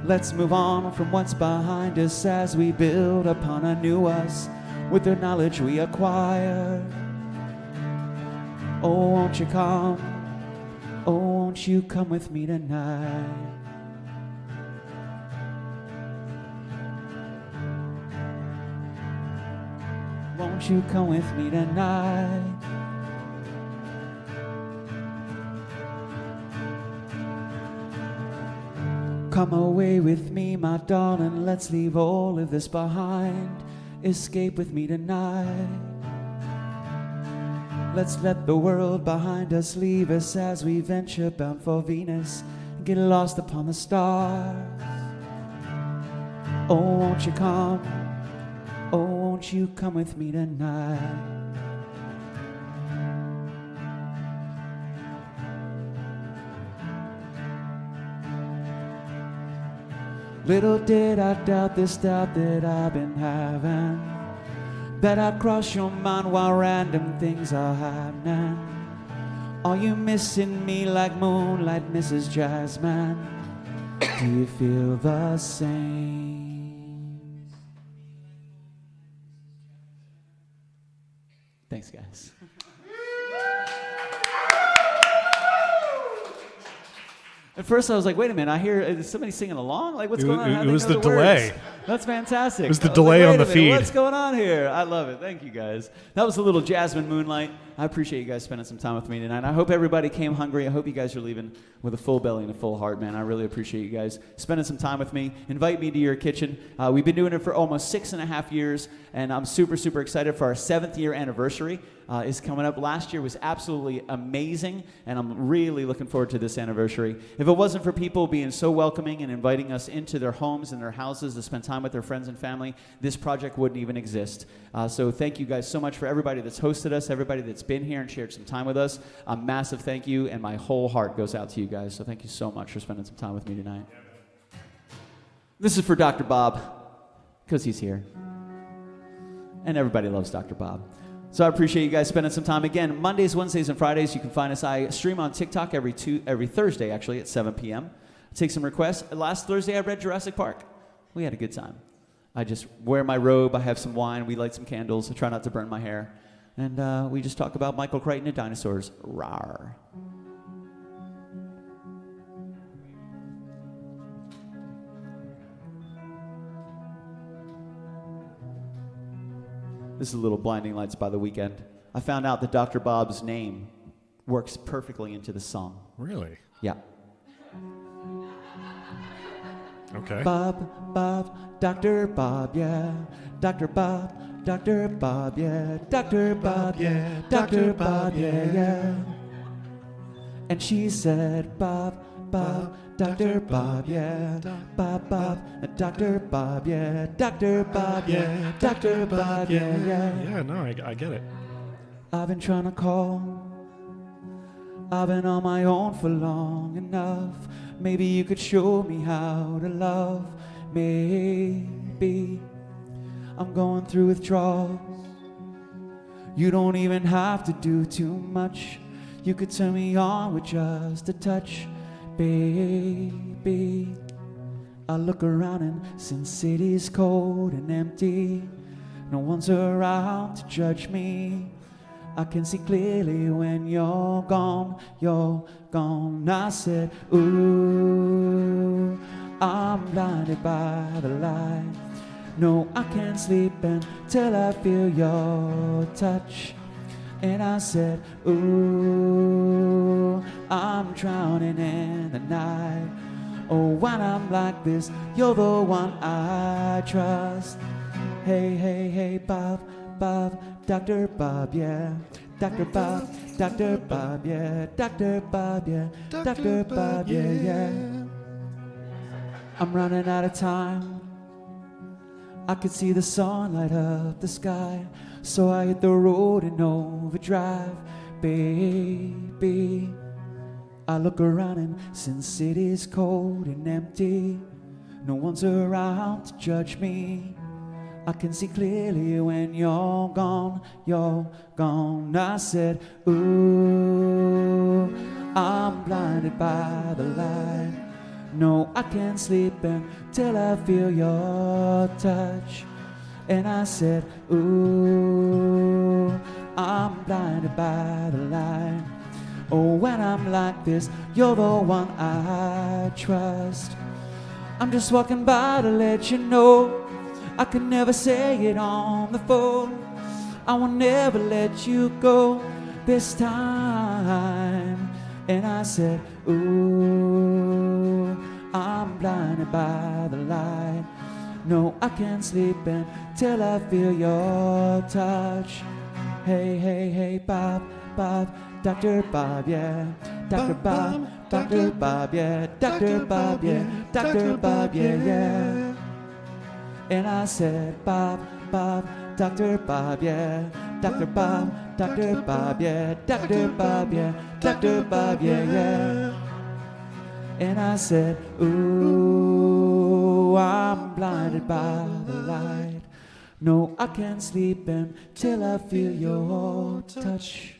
Let's move on from what's behind us as we build upon a new us with the knowledge we acquire. Oh, won't you come? Oh, won't you come with me tonight? Won't you come with me tonight? Come away with me, my darling, let's leave all of this behind. Escape with me tonight. Let's let the world behind us leave us as we venture bound for Venus and get lost upon the stars. Oh, won't you come? Oh, won't you come with me tonight? Little did I doubt this doubt that I've been having, that I cross your mind while random things are happening. Are you missing me like moonlight, Mrs. Jasmine? Do you feel the same? Thanks, guys. At first, I was like, "Wait a minute! I hear is somebody singing along. Like, what's going on?" It was the delay. That's fantastic. It was the delay on the feed. What's going on here? I love it. Thank you, guys. That was a little Jasmine Moonlight. I appreciate you guys spending some time with me tonight. I hope everybody came hungry. I hope you guys are leaving with a full belly and a full heart, man. I really appreciate you guys spending some time with me. Invite me to your kitchen. We've been doing it for almost 6.5 years, and I'm super, super excited for our 7th year anniversary. Is coming up. Last year was absolutely amazing, and I'm really looking forward to this anniversary. If it wasn't for people being so welcoming and inviting us into their homes and their houses to spend time with their friends and family, this project wouldn't even exist. So thank you guys so much for everybody that's hosted us, everybody that's been here and shared some time with us. A massive thank you, and my whole heart goes out to you guys. So thank you so much for spending some time with me tonight. This is for Dr. Bob, because he's here. And everybody loves Dr. Bob. So I appreciate you guys spending some time. Again, Mondays, Wednesdays, and Fridays, you can find us. I stream on TikTok every Thursday, actually, at 7 p.m. Take some requests. Last Thursday, I read Jurassic Park. We had a good time. I just wear my robe. I have some wine. We light some candles. I try not to burn my hair. And we just talk about Michael Crichton and dinosaurs. Rawr. This is a little Blinding Lights by The Weeknd. I found out that Dr. Bob's name works perfectly into the song. Really? Yeah. Okay. Bob, Dr. Bob, yeah. Dr. Bob, Dr. Bob, yeah, Dr. Bob, yeah, Dr. Bob, yeah, yeah. And she said, Bob, Bob, Dr. Bob, yeah, Bob, Bob, Dr. Bob, yeah, Dr. Bob, yeah, Dr. Bob, yeah, yeah. Yeah, no, I get it. I've been trying to call. I've been on my own for long enough. Maybe you could show me how to love. Maybe I'm going through withdrawals. You don't even have to do too much. You could turn me on with just a touch, baby. I look around and since city's cold and empty, no one's around to judge me. I can see clearly when you're gone, you're gone. I said, ooh, I'm blinded by the light. No, I can't sleep until I feel your touch. And I said, ooh, I'm drowning in the night. Oh, when I'm like this, you're the one I trust. Hey, hey, hey, Bob, Bob, Dr. Bob, yeah. Dr. Bob, Dr. Bob, yeah. Dr. Bob, yeah. Dr. Bob, yeah, yeah. I'm running out of time. I could see the sun light up the sky, so I hit the road in overdrive, baby. I look around and since city's cold and empty, no one's around to judge me. I can see clearly when you're gone, you're gone. I said, ooh, I'm blinded by the light. No, I can't sleep until I feel your touch. And I said, ooh, I'm blinded by the light. Oh, when I'm like this, you're the one I trust. I'm just walking by to let you know I could never say it on the phone. I will never let you go this time. And I said, ooh, I'm blinded by the light. No, I can't sleep until I feel your touch. Hey, hey, hey, Bob, Bob, Dr. Bob, yeah. Dr. Bob, Dr. Bob, yeah. Dr. Bob, yeah. Dr. Bob, yeah, yeah. And I said, Bob, Bob, Dr. Bob, yeah. Dr. Bob, Dr. Bob, yeah. Dr. Bob, yeah. Dr. Bob, yeah, yeah. And I said, ooh, I'm blinded by the light. No, I can't sleep until I feel your touch.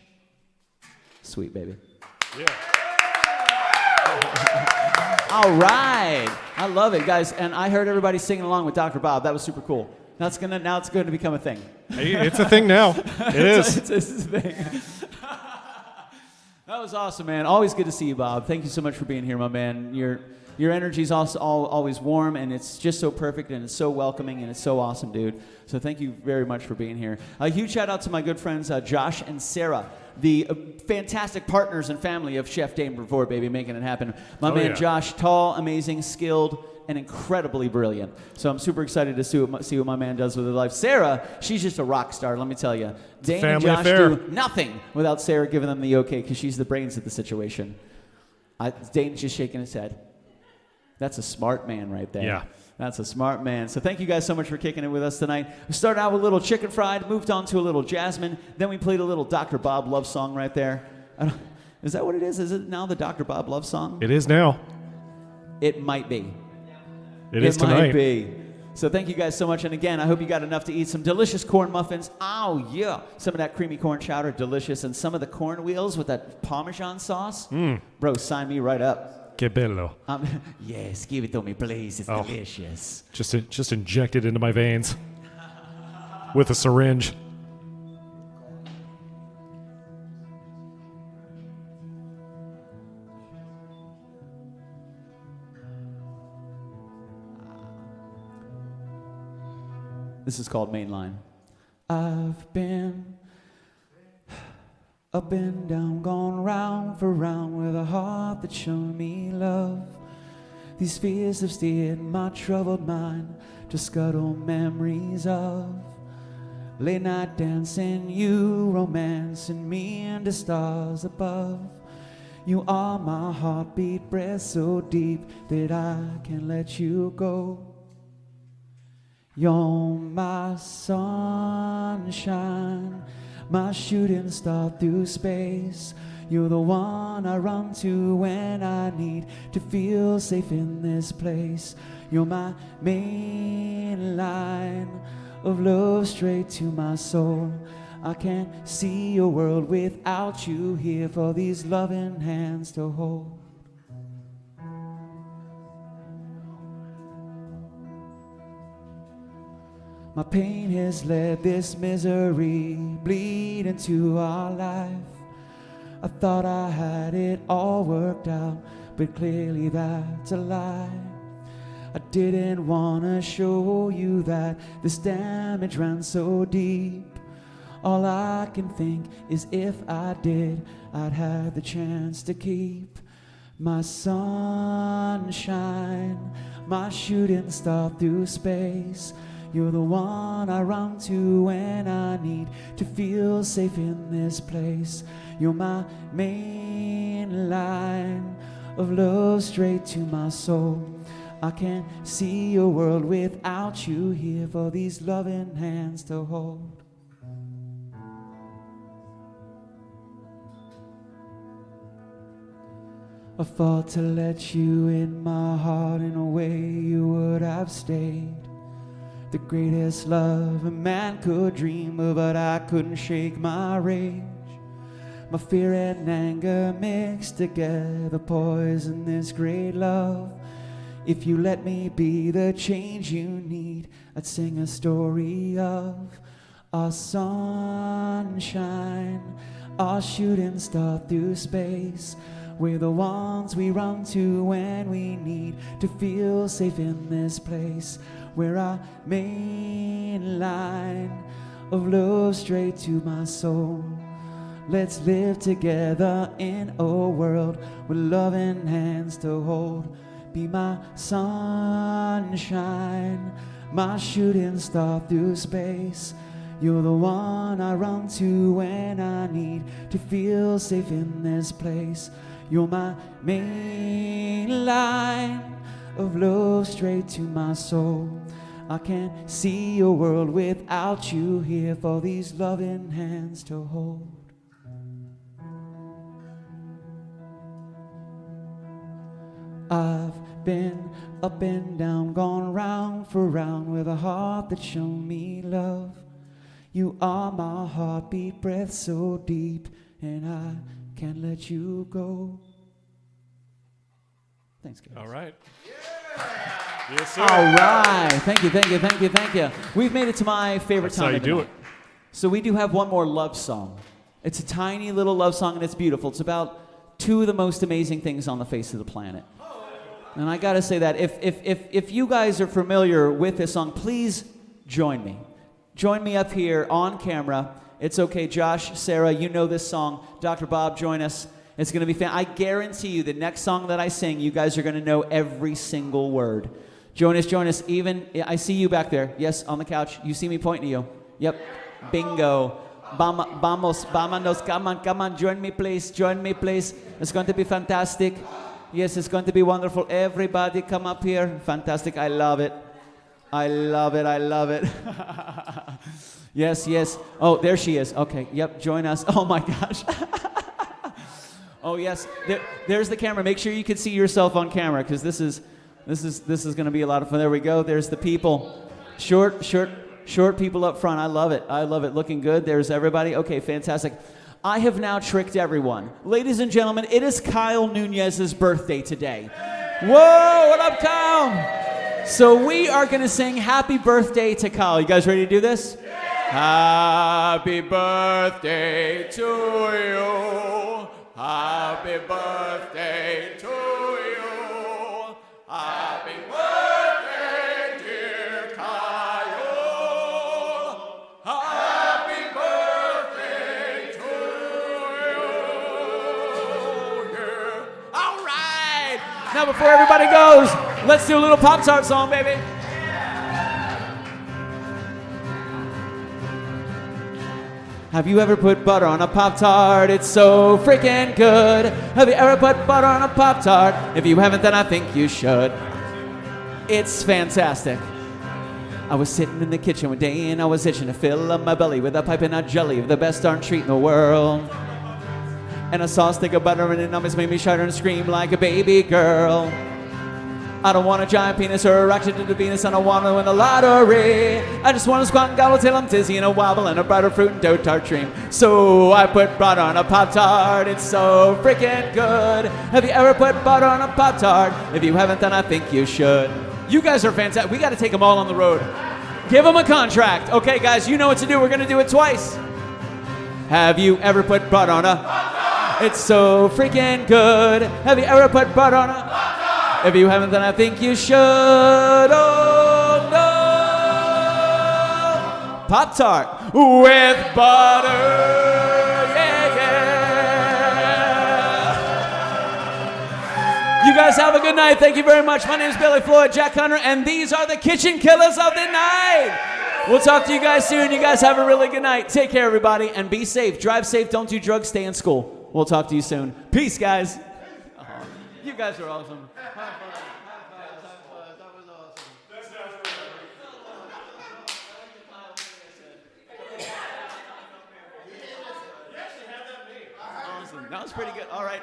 Sweet, baby. Yeah. All right. I love it, guys. And I heard everybody singing along with Dr. Bob. That was super cool. Now it's going to become a thing. Hey, it's a thing now. It is. It's a thing. That was awesome, man. Always good to see you, Bob. Thank you so much for being here, my man. Your energy is also always warm, and it's just so perfect, and it's so welcoming, and it's so awesome, dude. So thank you very much for being here. A huge shout out to my good friends Josh and Sarah, the fantastic partners and family of Chef Dame Brevard, baby, making it happen. My man yeah. Josh, tall, amazing, skilled, and incredibly brilliant. So I'm super excited to see what my man does with his life. Sarah, she's just a rock star, let me tell you. Dane and Josh do nothing without Sarah giving them the okay, because she's the brains of the situation. Dane's just shaking his head. That's a smart man right there. Yeah. That's a smart man. So thank you guys so much for kicking it with us tonight. We started out with a little chicken fried, moved on to a little Jasmine, then we played a little Dr. Bob love song right there. Is that what it is? Is it now the Dr. Bob love song? It is now. It might be. It is tonight. Might be. So thank you guys so much. And again, I hope you got enough to eat some delicious corn muffins. Oh, yeah. Some of that creamy corn chowder, delicious. And some of the corn wheels with that Parmesan sauce. Bro, sign me right up. Que bello. Yes, give it to me, please. It's delicious. Just inject it into my veins with a syringe. This is called Mainline. I've been up and down, gone round for round with a heart that's shown me love. These fears have steered my troubled mind to scuttle memories of Late night dancing, you romancing me and the stars above. You are my heartbeat, breath so deep that I can't let you go. You're my sunshine, my shooting star through space. You're the one I run to when I need to feel safe in this place. You're my main line of love straight to my soul. I can't see a world without you here for these loving hands to hold. My pain has let this misery bleed into our life. I thought I had it all worked out, but clearly that's a lie. I didn't want to show you that this damage ran so deep. All I can think is if I did, I'd have the chance to keep my sunshine, my shooting star through space. You're the one I run to when I need to feel safe in this place. You're my main line of love straight to my soul. I can't see a world without you here for these loving hands to hold. I fought to let you in my heart in a way you would have stayed. The greatest love a man could dream of, but I couldn't shake my rage. My fear and anger mixed together, poison this great love. If you let me be the change you need, I'd sing a story of our sunshine, our shooting star through space. We're the ones we run to when we need to feel safe in this place. We're our main line of love straight to my soul. Let's live together in a world with loving hands to hold. Be my sunshine, my shooting star through space. You're the one I run to when I need to feel safe in this place. You're my main line of love straight to my soul. I can't see a world without you here for these loving hands to hold. I've been up and down, gone round for round with a heart that's shown me love. You are my heartbeat, breath so deep, and I can't let you go. Thanks, guys. All right. Yes, sir. All right. Thank you, thank you, thank you, thank you. We've made it to my favorite That's time how you of the do night. it. So we do have one more love song. It's a tiny little love song, and it's beautiful. It's about two of the most amazing things on the face of the planet. And I gotta say that if you guys are familiar with this song, please join me. Join me up here on camera. It's okay, Josh, Sarah, you know this song. Dr. Bob, join us. It's gonna be fun. I guarantee you the next song that I sing, you guys are gonna know every single word. Join us, join us. Even, I see you back there. Yes, on the couch. You see me pointing to you. Yep, bingo. Vamos, vámonos, come on, join me please, join me please. It's going to be fantastic. Yes, it's going to be wonderful. Everybody come up here. Fantastic, I love it. I love it, I love it. Yes, yes. Oh, there she is. Okay, yep, join us. Oh my gosh. Oh yes, there's the camera. Make sure you can see yourself on camera because this is going to be a lot of fun. There we go. There's the people. Short people up front. I love it. I love it. Looking good. There's everybody. Okay, fantastic. I have now tricked everyone. Ladies and gentlemen, it is Kyle Nunez's birthday today. Whoa, what up, Kyle? So we are going to sing happy birthday to Kyle. You guys ready to do this? Happy birthday to you. Happy birthday to you. Happy birthday, dear Kyle. Happy birthday to you. Yeah. All right. Now before everybody goes, let's do a little Pop-Tart song, baby. Have you ever put butter on a Pop-Tart? It's so freaking good. Have you ever put butter on a Pop-Tart? If you haven't, then I think you should. It's fantastic. I was sitting in the kitchen one day and I was itching to fill up my belly with a piping hot jelly of the best darn treat in the world. And I saw a stick of butter and it almost made me shudder and scream like a baby girl. I don't want a giant penis or a rocket to the Venus. I don't want to win the lottery. I just want to squat and gobble till I'm dizzy and a wobble and a brighter fruit and dough tart dream. So I put butter on a Pop-Tart. It's so freaking good. Have you ever put butter on a Pop-Tart? If you haven't, then I think you should. You guys are fantastic. We got to take them all on the road. Give them a contract. Okay, guys, you know what to do. We're going to do it twice. Have you ever put butter on a Pop-Tart? It's so freaking good. Have you ever put butter on a Pop-Tart? If you haven't, then I think you should. Oh, no. Pop-Tart with butter. Yeah, yeah. You guys have a good night. Thank you very much. My name is Billy Floyd, Jack Hunter, and these are the Kitchen Killers of the night. We'll talk to you guys soon. You guys have a really good night. Take care, everybody, and be safe. Drive safe. Don't do drugs. Stay in school. We'll talk to you soon. Peace, guys. You guys are awesome. That was awesome. Awesome. That was pretty good. All right.